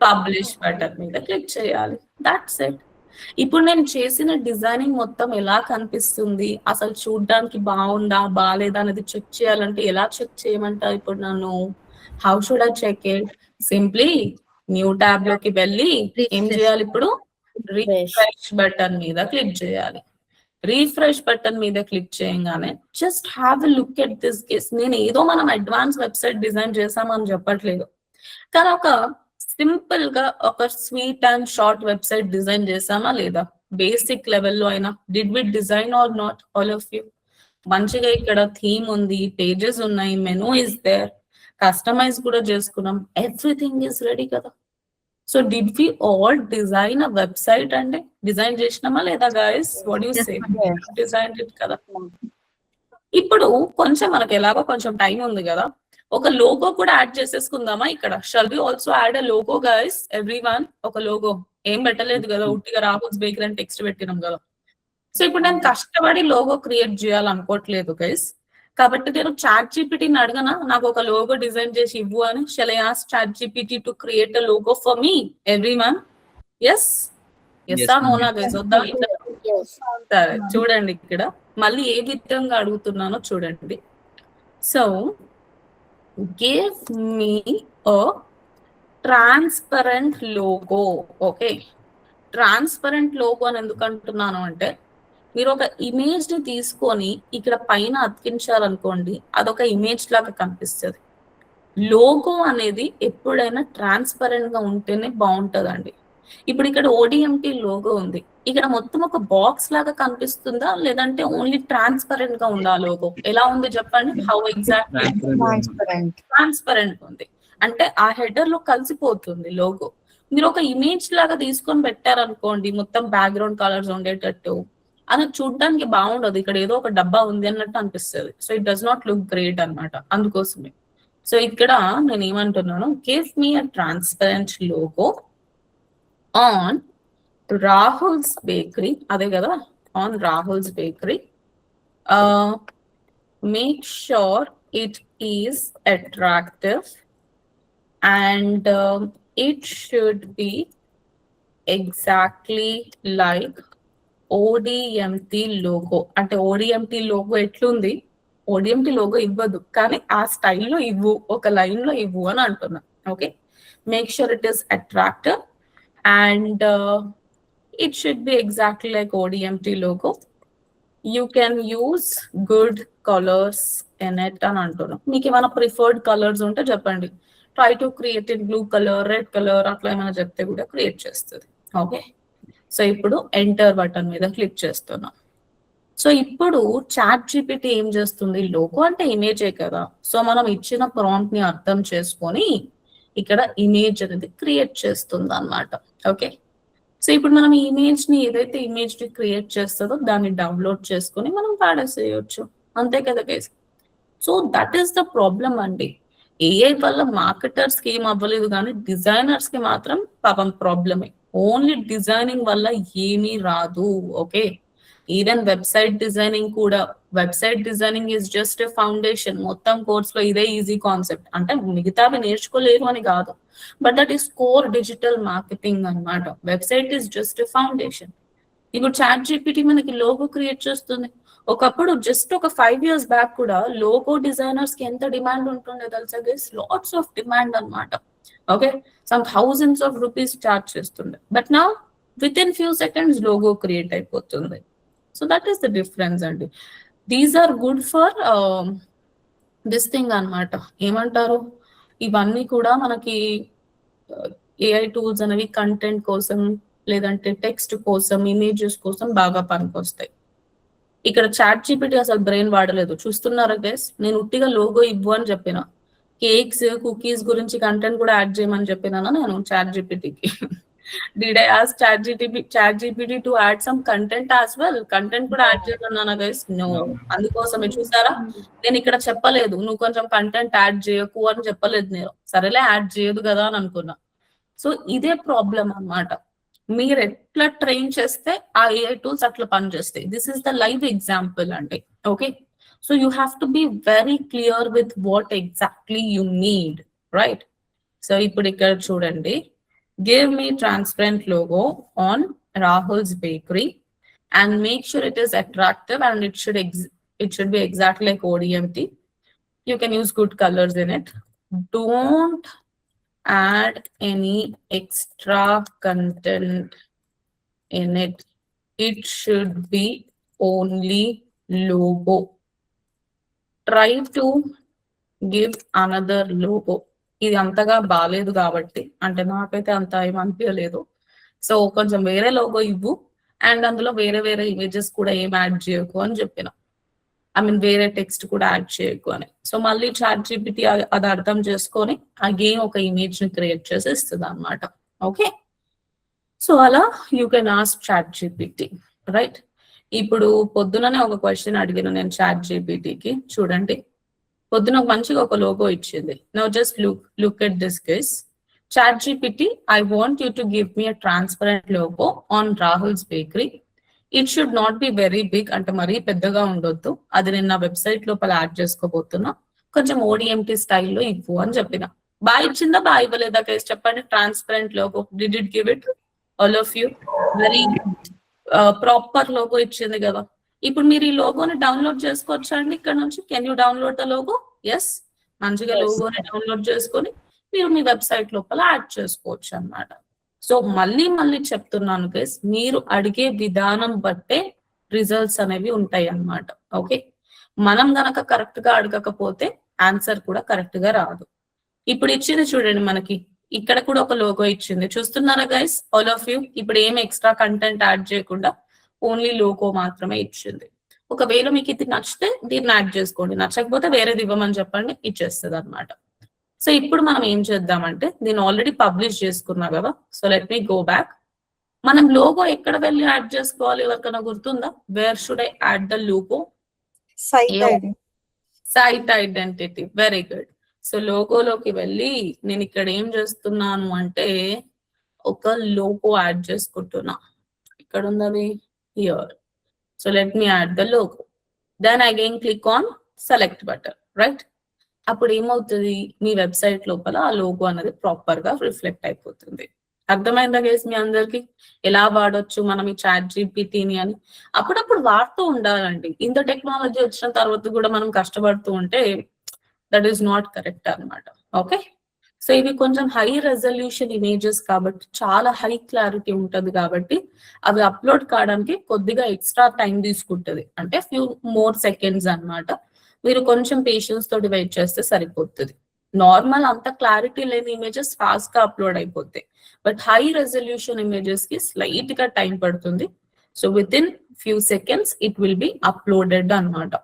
S1: publish button మీద క్లిక్ చేయాలి. That's it. ఇప్పుడు నేను చేసిన డిజైనింగ్ మొత్తం ఎలా కనిపిస్తుంది, అసలు చూడడానికి బాగుందా బాగాలేదా అనేది చెక్ చేయాలంటే ఎలా చెక్ చేయమంటారు ఇప్పుడు నన్ను? How should I check it? Simply new tab లోకి వెళ్ళి ఏం చేయాలి ఇప్పుడు? రిఫ్రెష్ బటన్ మీద క్లిక్ చేయాలి. రీఫ్రెష్ బటన్ మీద క్లిక్ చేయగానే just have a look at this case. నేను ఏదో మనం అడ్వాన్స్ వెబ్సైట్ డిజైన్ చేసామని చెప్పట్లేదు, కానీ ఒక సింపుల్ గా ఒక sweet and short website design చేసామా లేదా? బేసిక్ లెవెల్లో అయినా did we design or not? All of you మంచిగా ఇక్కడ థీమ్ ఉంది, పేజెస్ ఉన్నాయి, మెనూ ఇస్ దేర్, కస్టమైజ్ కూడా చేసుకున్నాం, ఎవ్రీథింగ్ ఈస్ రెడీ కదా. So did we all design a website? అంటే డిజైన్ చేసినామా లేదా guys? What you say? Design it కదా. ఇప్పుడు కొంచెం మనకి ఎలాగో కొంచెం టైం ఉంది కదా, ఒక లోగో కూడా యాడ్ చేసేసుకుందామా ఇక్కడ? Shall we also add a logo guys? Everyone ఒక లోగో ఏం పెట్టలేదు కదా, ఉట్టిగా రాహుల్స్ బేకరీ అని టెక్స్ట్ పెట్టినాం కదా. సో ఇప్పుడు నేను కష్టపడి లోగో క్రియేట్ చేయాలనుకోవట్లేదు గైస్, కాబట్టి నేను ChatGPTని అడగనా నాకు ఒక లోగో డిజైన్ చేసి ఇవ్వు అని? Shall I ask ChatGPT to create a logo for me? Everyone yes ఆ నోనా గైస్? వద్దా? సరే చూడండి ఇక్కడ మళ్ళీ ఏ విధంగా అడుగుతున్నానో చూడండి. So give me a transparent logo. Okay, transparent logo అని ఎందుకు అంటున్నాను అంటే, మీరు ఒక ఇమేజ్ ని తీసుకొని ఇక్కడ పైన అతికించారనుకోండి, అదొక ఇమేజ్ లాగా కనిపిస్తుంది. లోగో అనేది ఎప్పుడైనా ట్రాన్స్పరెంట్ గా ఉంటేనే బాగుంటదండి. ఇప్పుడు ఇక్కడ ODMT లోగో ఉంది, ఇక్కడ మొత్తం ఒక బాక్స్ లాగా కనిపిస్తుందా, లేదంటే ఓన్లీ ట్రాన్స్పరెంట్ గా ఉందా లోగో? ఎలా ఉంది చెప్పండి? How exactly? ట్రాన్స్పరెంట్ ఉంది అంటే ఆ హెడర్ లో కలిసిపోతుంది లోగో. మీరు ఒక ఇమేజ్ లాగా తీసుకొని పెట్టారనుకోండి, మొత్తం బ్యాక్గ్రౌండ్ కలర్స్ ఉండేటట్టు, అది చూడడానికి బాగుండదు. ఇక్కడ ఏదో ఒక డబ్బా ఉంది అన్నట్టు అనిపిస్తుంది. So it does not look great అన్నమాట. అందుకోసమే సో ఇక్కడ నేను ఏమంటున్నాను, give me a transparent logo on Rahul's bakery. అదే కదా, on Rahul's bakery. Make sure it is attractive and it should be exactly like ODMT logo. అంటే ODMT లోగో ఎట్లుంది? ODMT logo ఇవ్వదు, కానీ ఆ స్టైల్లో ఇవ్వు, ఒక లైన్ లో ఇవ్వు అని అంటున్నా. Okay, make sure it is attractive and it should be exactly like ODMT logo. You can use good colors in it అని అంటున్నా. మీకు ఏమైనా ప్రిఫర్డ్ కలర్స్ ఉంటే చెప్పండి. Try to create in blue colour, red colour, అట్లా ఏమైనా చెప్తే కూడా క్రియేట్ చేస్తుంది. ఓకే, సో ఇప్పుడు ఎంటర్ బటన్ మీద క్లిక్ చేస్తున్నాం. సో ఇప్పుడు ChatGPT ఏం చేస్తుంది? లోగో అంటే ఇమేజే కదా, సో మనం ఇచ్చిన ప్రాంప్ట్ ని అర్థం చేసుకొని ఇక్కడ ఇమేజ్ అనేది క్రియేట్ చేస్తుంది అన్నమాట. ఓకే, సో ఇప్పుడు మనం ఈ ఇమేజ్ ని ఏదైతే ఇమేజ్ ని క్రియేట్ చేస్తుందో దాన్ని డౌన్లోడ్ చేసుకొని మనం వాడేసేయచ్చు, అంతే కదా guys? So that is the problem అండి. AI వల్ల మార్కెటర్స్ కి ఏం అవ్వలేదు, కానీ డిజైనర్స్ కి మాత్రం పాపం ప్రాబ్లమే. ఓన్లీ డిజైనింగ్ వల్ల ఏమీ రాదు. ఓకే, ఈవెన్ వెబ్సైట్ డిజైనింగ్ కూడా, website designing is just a foundation. మొత్తం కోర్స్ లో ఇదే ఈజీ కాన్సెప్ట్. అంటే మిగతావి నేర్చుకోలేరు అని కాదు, but that is core digital marketing అన్నమాట. Website is just a foundation. ఇప్పుడు ChatGPT మనకి లోగో క్రియేట్ చేస్తుంది. ఒకప్పుడు జస్ట్ ఒక 5 years బ్యాక్ కూడా లోగో డిజైనర్స్ కి ఎంత డిమాండ్ ఉంటుండే తెలుసా గైస్? లాట్స్ ఆఫ్ డిమాండ్ అన్నమాట. Okay, some thousands of rupees charge చేస్తుండే, but now with in few seconds logo create అయిపోతుంది. So that is the difference అండి. These are good for this thing అన్నమాట. ఏమంటారు, ఇవన్నీ కూడా మనకి AI టూల్స్ అనేవి కంటెంట్ కోసం, లేదంటే టెక్స్ట్ కోసం, ఇమేజెస్ కోసం బాగా పనికొస్తాయి. ఇక్కడ ChatGPT అసలు బ్రెయిన్ వాడలేదు. చూస్తున్నారా గైస్? నేను ఉట్టిగా లోగో ఇవ్వు అని చెప్పిన, కేక్స్ కుకీస్ గురించి కంటెంట్ కూడా యాడ్ చేయమని చెప్పినాను నేను చాట్ జీపీటీకి. Did I ask chat GPT to add some content as well? Content కూడా యాడ్ చేయమన్నానా గైస్? నో. అందుకోసమే చూసారా, నేను ఇక్కడ చెప్పలేదు నువ్వు కొంచెం కంటెంట్ యాడ్ చేయకు అని చెప్పలేదు నేను. సరేలే యాడ్ చేయదు కదా అని అనుకున్నా. సో ఇదే ప్రాబ్లం అన్నమాట. మీరు ఎట్లా ట్రైన్ చేస్తే ఆ AI టూల్స్ అట్లా పనిచేస్తాయి. This is the live example అండి. Okay, so you have to be very clear with what exactly you need, right? సో ఇప్పుడు ఇక్కడ చూడండి, give me transparent logo on Rahul's Bakery and make sure it is attractive and it should be exactly like ODMT. You can use good colors in it. Don't add any extra content in it. It should be only logo. Try to give another logo. ఇది అంతగా బాగాలేదు కాబట్టి, అంటే నాకైతే అంత ఏం అనిపించలేదు. So కొంచెం వేరే లోగో ఇవ్వు, అండ్ అందులో వేరే వేరే ఇమేజెస్ కూడా ఏం యాడ్ చేయకు అని చెప్పిన. ఐ మీన్ వేరే టెక్స్ట్ కూడా యాడ్ చేయకు అని. సో మళ్ళీ చాట్ జీపీటీ అది అర్థం చేసుకొని అగైన్ ఒక ఇమేజ్ ని క్రియేట్ చేసి ఇస్తుంది అనమాట. ఓకే, సో అలా you can ask chat GPT, right? ఇప్పుడు పొద్దుననే ఒక క్వశ్చన్ అడిగిన నేను చాట్ జీపీటీకి. చూడండి, పొద్దున మంచిగా ఒక లోగో ఇచ్చింది. Now just look at this case. ChatGPT, I want you to give me a transparent logo on Rahul's bakery. It should not be very big, అంటే మరీ పెద్దగా ఉండొద్దు. అది నేను నా వెబ్సైట్ లోపల యాడ్ చేసుకోబోతున్నా. కొంచెం ఓడిఎంటీ స్టైల్లో ఇవ్వు అని చెప్పిన. బాగా ఇచ్చిందా బాగా ఇవ్వలేదా కేసు చెప్పండి? Transparent logo, did it give it? All of you very proper logo ఇచ్చింది కదా. ఇప్పుడు మీరు ఈ లోగోని డౌన్లోడ్ చేసుకోవచ్చా అండి ఇక్కడ నుంచి? Can you download the logo? Yes, మంచిగా లోగోని డౌన్లోడ్ చేసుకొని మీరు మీ వెబ్సైట్ లోపల యాడ్ చేసుకోవచ్చు అన్నమాట. సో మళ్ళీ మళ్ళీ చెప్తున్నాను గైస్, మీరు అడిగే విధానం బట్టే రిజల్ట్స్ అనేవి ఉంటాయి అన్నమాట. ఓకే, మనం గనక కరెక్ట్ గా అడగకపోతే ఆన్సర్ కూడా కరెక్ట్ గా రాదు. ఇప్పుడు ఇచ్చింది చూడండి, మనకి ఇక్కడ కూడా ఒక లోగో ఇచ్చింది. చూస్తున్నారా గైస్ ఆల్ ఆఫ్ యూ? ఇప్పుడు ఏం ఎక్స్ట్రా కంటెంట్ యాడ్ చేయకుండా ఓన్లీ లోగో మాత్రమే ఇచ్చింది. ఒకవేళ మీకు ఇది నచ్చితే దీన్ని యాడ్ చేసుకోండి, నచ్చకపోతే వేరేది ఇవ్వమని చెప్పండి, ఇచ్చేస్తుంది అనమాట. సో ఇప్పుడు మనం ఏం చేద్దామంటే, దీన్ని ఆల్రెడీ పబ్లిష్ చేసుకున్నా కదా. So let me go back. మనం లోగో ఎక్కడ వెళ్ళి యాడ్ చేసుకోవాలి? ఎవరికైనా గుర్తుందా? Where should I add the logo? Site identity. Very good. So లోగోలోకి వెళ్ళి నేను ఇక్కడ ఏం చేస్తున్నాను అంటే ఒక లోగో యాడ్ చేసుకుంటున్నా. ఇక్కడ ఉన్నది here. So let me add the logo. Then again click on select button, right? అప్పుడు ఏమవుతుంది, మీ వెబ్సైట్ లోపల ఆ లోగో అనేది ప్రాపర్ గా రిఫ్లెక్ట్ అయిపోతుంది. అర్థమైందా గైస్ మీ అందరికి ఎలా వాడొచ్చు మనం ఈ చాట్ జీపీటీని అని? అప్పుడప్పుడు వాడుతూ ఉండాలండి. ఇంత టెక్నాలజీ వచ్చిన తర్వాత కూడా మనం కష్టపడుతూ ఉంటే దట్ ఈస్ నాట్ కరెక్ట్ అన్నమాట. ఓకే, సో ఇవి కొంచెం హై రెజల్యూషన్ ఇమేజెస్ కాబట్టి చాలా హై క్లారిటీ ఉంటుంది కాబట్టి అవి అప్లోడ్ కావడానికి కొద్దిగా ఎక్స్ట్రా టైం తీసుకుంటుంది, అంటే ఫ్యూ మోర్ సెకండ్స్ అన్నమాట. మీరు కొంచెం పేషెన్స్ తోటి వెయిట్ చేస్తే సరిపోతుంది. నార్మల్ అంత క్లారిటీ లేని ఇమేజెస్ ఫాస్ట్ గా అప్లోడ్ అయిపోతాయి, బట్ హై రెజల్యూషన్ ఇమేజెస్ కి స్లైట్ గా టైం పడుతుంది. So with in few seconds it will be uploaded అన్నమాట.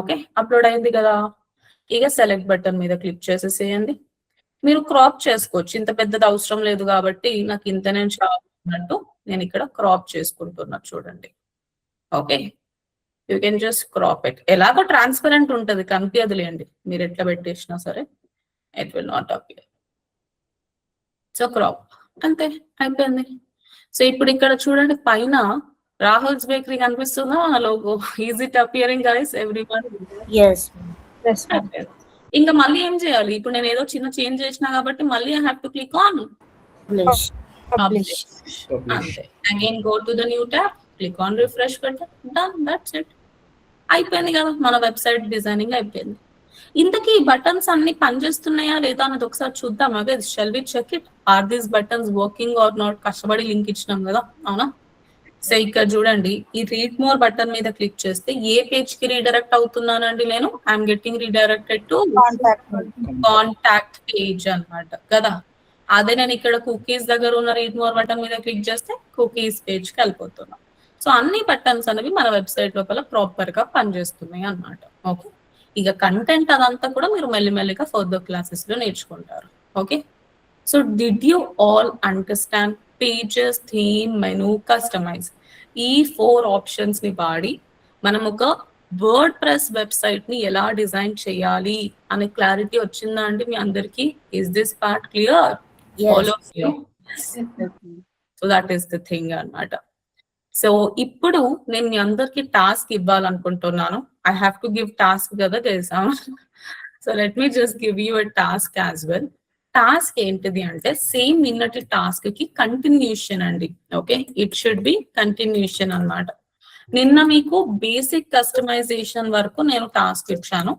S1: ఓకే, అప్లోడ్ అయింది కదా. ఇక సెలెక్ట్ బటన్ మీద క్లిక్ చేసేసేయండి. మీరు క్రాప్ చేసుకోవచ్చు, ఇంత పెద్దది అవసరం లేదు కాబట్టి నాకు ఇంతనే చాలు నేను ఇక్కడ క్రాప్ చేసుకుంటున్నా. చూడండి, okay, you can just crop it. ఎలాగో ట్రాన్స్పరెంట్ ఉంటుంది, కనిపించదులేండి మీరు ఎట్లా పెట్టేసినా సరే, it will not appear. So crop, అంతే అయిపోయింది. సో ఇప్పుడు ఇక్కడ చూడండి, పైన రాహుల్స్ బేకరీ కనిపిస్తుందా logo? Is it appearing guys everyone?
S5: Yes.
S1: ఇంకా మళ్ళీ ఏం చేయాలి? ఇప్పుడు నేను ఏదో చిన్న చేంజ్ చేసినా కాబట్టి మళ్ళీ I have to click on
S5: Publish.
S1: publish. అంతే. Again go to the new tab, click on refresh button, done, that's it. అయిపోయింది కదా, మన వెబ్సైట్ డిజైనింగ్ అయిపోయింది. ఇంతకీ ఈ బటన్స్ అన్ని పనిచేస్తున్నాయా లేదా అన్నది ఒకసారి చూద్దాం. అదే shall we check it, or these buttons working or not? కష్టపడి లింక్ ఇచ్చినాం కదా, అవునా? సో ఇక్కడ చూడండి, ఈ రీడ్ మోర్ బటన్ మీద క్లిక్ చేస్తే ఏ పేజ్ కి రీడైరెక్ట్ అవుతున్నానండి నేను? I'm getting redirected to contact page అన్నమాట కదా. అదే నేను ఇక్కడ కుకీస్ దగ్గర ఉన్న రీడ్ మోర్ బటన్ మీద క్లిక్ చేస్తే కుకీస్ పేజ్ కి వెళ్ళిపోతున్నా. సో అన్ని బటన్స్ అనేవి మన వెబ్సైట్ లోపల ప్రాపర్ గా పనిచేస్తున్నాయి అన్నమాట. ఓకే, ఇక కంటెంట్ అదంతా కూడా మీరు మెల్లిమెల్లిగా ఫర్దర్ క్లాసెస్ లో నేర్చుకుంటారు. Okay, so did you all understand pages, theme, menu, customise ఈ 4 ఆప్షన్స్ ని వాడి మనం ఒక వర్డ్ ప్రెస్ వెబ్సైట్ ని ఎలా డిజైన్ చేయాలి అనే క్లారిటీ వచ్చిందా అండి మీ అందరికి? Is this part clear? All of you? So that is the thing అన్నమాట. సో ఇప్పుడు నేను మీ అందరికి టాస్క్ ఇవ్వాలనుకుంటున్నాను. I have to give task కదా తెలుసా? So let me just give you a task as well. Task ఏంటిది అంటే సేమ్ నిన్నటి టాస్క్ కి కంటిన్యూషన్ అండి. Okay, it should be continuation అన్నమాట. నిన్న మీకు బేసిక్ కస్టమైజేషన్ వరకు నేను టాస్క్ ఇచ్చాను.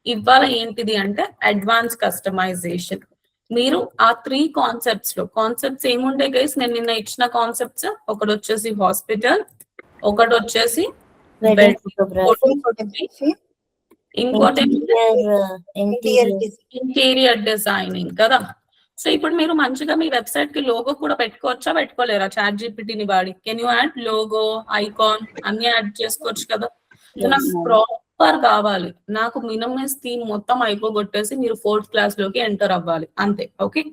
S1: ఇవాళ ఏంటిది అంటే అడ్వాన్స్ కస్టమైజేషన్. మీరు ఆ 3 కాన్సెప్ట్స్ ఏముండే గైస్? నేను నిన్న ఇచ్చిన కాన్సెప్ట్స్ ఒకటి వచ్చేసి హాస్పిటల్, ఒకటి వచ్చేసి ఇంకోటి ఇంటీరియర్ డిజైనింగ్ కదా. సో ఇప్పుడు మీరు మంచిగా మీ వెబ్సైట్ కి లోగో కూడా పెట్టుకోవచ్చా, పెట్టుకోలేరా? ChatGPT ని వాడి can you add logo, icon అన్ని యాడ్ చేసుకోవచ్చు కదా. నాకు ప్రాపర్ కావాలి, నాకు మినిమస్ థీమ్ మొత్తం అయిపోగొట్టేసి మీరు 4th క్లాస్ లోకి ఎంటర్ అవ్వాలి అంతే. ఓకే,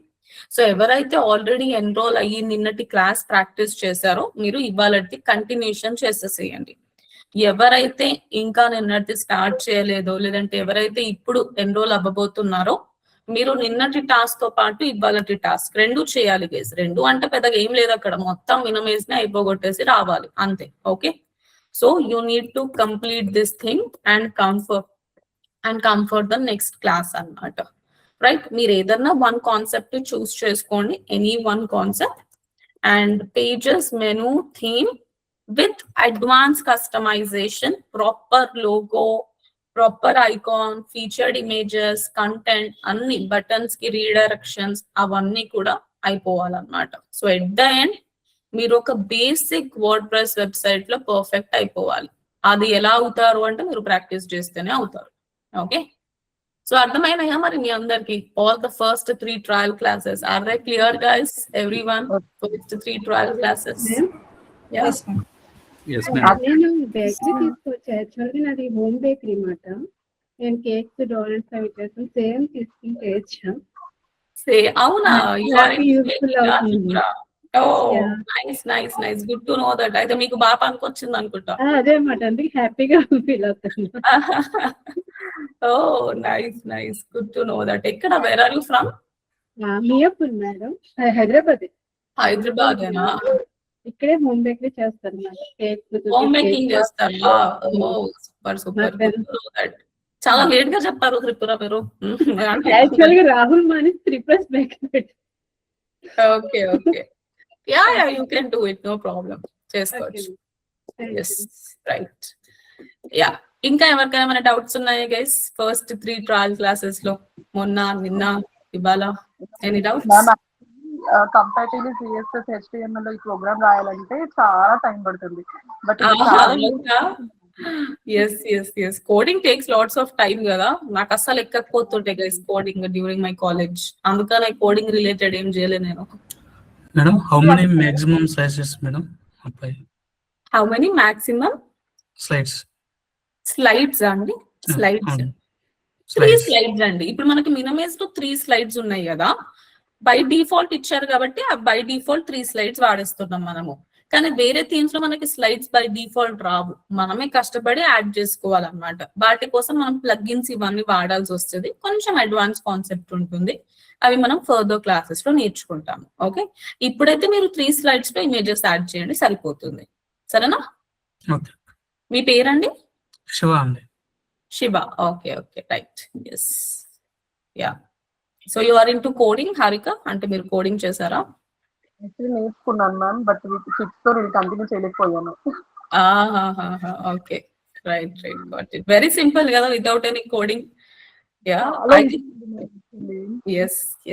S1: సో ఎవరైతే ఆల్రెడీ ఎన్రోల్ అయ్యి నిన్నటి క్లాస్ ప్రాక్టీస్ చేశారో మీరు ఇవాళకి కంటిన్యూషన్ చేసేసేయండి. ఎవరైతే ఇంకా నిన్నటి స్టార్ట్ చేయలేదో, లేదంటే ఎవరైతే ఇప్పుడు ఎన్రోల్ అవ్వబోతున్నారో మీరు నిన్నటి టాస్క్ తో పాటు ఇవాళటి టాస్క్ 2 చేయాలి గైస్. 2 అంటే పెద్దగా ఏం లేదు అక్కడ, మొత్తం మినిమైజ్ ని అయిపోగొట్టేసి రావాలి అంతే. Okay, so you need to complete this thing and come for the next class అన్నమాట. రైట్, మీరు ఏదన్నా 1 కాన్సెప్ట్ చూస్ చేసుకోండి, any 1 concept, end pages, menu, theme with advanced customization, proper logo, proper icon, featured images, content, అన్ని buttons కి రీడైరెక్షన్స్ అవన్నీ కూడా అయిపోవాలన్నమాట. So at the end మీరు ఒక బేసిక్ వర్డ్ ప్రెస్ వెబ్సైట్ లో పర్ఫెక్ట్ అయిపోవాలి. అది ఎలా అవుతారు అంటే మీరు ప్రాక్టీస్ చేస్తేనే అవుతారు. ఓకే, సో అర్థమైనాయా మరి మీ అందరికి? All the first 3 trial classes are they clear guys? Everyone, first 3 trial classes?
S2: నేను బేకరీ తీసుకొచ్చా. యాక్చువల్గా నాది హోమ్ బేకరీ మాట. నేను కేక్స్, డోనట్స్ అవి చేస్తాను. సేమ్ తీసుకుని చేయొచ్చా?
S1: అవునా?
S2: యూస్ఫుల్ అవుతుంది.
S1: Nice, good to know that. అయితే మీకు బాగా పనికొచ్చింది అనుకుంటా.
S2: అదే మాట, అందుకే హ్యాపీగా ఫీల్ అవుతాను.
S1: Oh nice, good to know that. ఎక్కడ, where are you from?
S2: Miyapur madam, Hyderabad.
S1: హైదరాబాదేనా?
S2: ఇక్కడే హోమ్ బేకరీ చేస్తారు మేడం. కేక్స్,
S1: హోమ్ మేకింగ్ చేస్తారా? సూపర్. చాలా లేట్ గా చెప్పారు త్రిపుర మీరు.
S2: యాక్చువల్ గా రాహుల్ మాని 3+ bakery.
S1: Okay, yeah you can do it, no problem, చేసుకోవచ్చు. Right, yeah. ఇంకా ఎవరికైనా ఏమైనా డౌట్స్ ఉన్నాయా గైస్? ఫస్ట్ 3 ట్రయల్ క్లాసెస్ లో మొన్న, నిన్న, ఇవాళ any doubts?
S3: Comparatively CSS, HTML ఈ ప్రోగ్రామ్ రాయాలంటే చాలా టైం పడుతుంది. But
S1: yes coding takes lots of time కదా. నాకు అస్సలు ఎక్కకపోతుంటే guys coding during my college. అందుకనే కోడింగ్ రిలేటెడ్ ఏం చేయలేదు నేను.
S5: Madam, how many maximum slices madam?
S1: How many maximum slides అండి? స్లైడ్స్ 3 స్లైడ్స్ అండి. ఇప్పుడు మనకి మినిమైజ్ లో 3 స్లైడ్స్ ఉన్నాయి కదా. బై డిఫాల్ట్ ఇచ్చారు కాబట్టి ఆ బై డిఫాల్ట్ 3 స్లైడ్స్ వాడేస్తున్నాం మనము. కానీ వేరే థీమ్స్ లో మనకి స్లైడ్స్ బై డిఫాల్ట్ రావు, మనమే కష్టపడి యాడ్ చేసుకోవాలన్నమాట. వాటి కోసం మనం ప్లగ్ఇన్స్ ఇవన్నీ వాడాల్సి వస్తుంది. కొంచెం అడ్వాన్స్ కాన్సెప్ట్ ఉంటుంది, అవి మనం ఫర్దర్ క్లాసెస్ లో నేర్చుకుంటాము. ఓకే, ఇప్పుడైతే మీరు 3 స్లైడ్స్ లో ఇమేజెస్ యాడ్ చేయండి, సరిపోతుంది. సరేనా? మీ పేరండి?
S5: శివ అండి.
S1: Shiva, okay, right, yes, yeah. So you are into coding Harika, అంటే మీరు కోడింగ్ చేశారా?
S3: నేర్చుకున్నాను మ్యామ్, బట్ కిడ్స్ తో నేను కంటిన్యూ చేయలేకపోయాను.
S1: Okay, right, got it. Very simple కదా, without any coding. Yeah,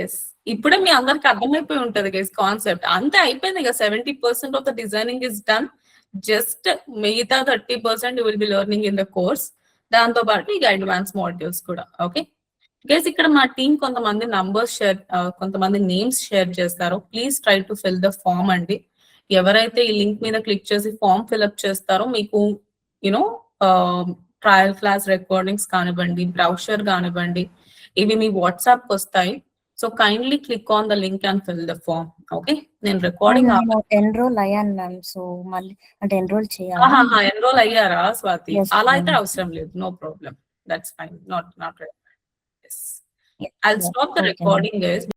S1: yes. ఇప్పుడే మీ అందరికి అర్థమైపోయి ఉంటది గైస్ కాన్సెప్ట్. అంతే అయిపోయింది ఇక. 70% of the designing is done. Just మిగతా 30% you will be learning in the course. దాంతో పాటు ఇక అడ్వాన్స్ మాడ్యూల్స్ కూడా. ఓకే గైస్, ఇక్కడ మా టీం కొంతమంది కొంతమంది నేమ్స్ షేర్ చేస్తారు. Please try to fill the form అండి. ఎవరైతే ఈ లింక్ మీద క్లిక్ చేసి ఫామ్ ఫిల్అప్ చేస్తారో మీకు యూనో ట్రయల్ క్లాస్ రికార్డింగ్స్ కానివ్వండి, బ్రౌషర్ కానివ్వండి, ఇవి మీ వాట్సాప్ వస్తాయి. So kindly click on the link and fill the form. Okay, నేను రికార్డింగ్
S6: ఎన్రోల్ అయ్యాను మ్యామ్. సో మళ్ళీ అంటే ఎన్రోల్ చేయాలి.
S1: ఎన్రోల్ అయ్యారా స్వాతి?
S6: Yes,
S1: అలా అయితే
S6: ma'am.
S1: అవసరం లేదు, no problem, that's fine. Not
S6: Yeah,
S1: I'll stop the
S6: okay, ma'am.
S1: recording, guys.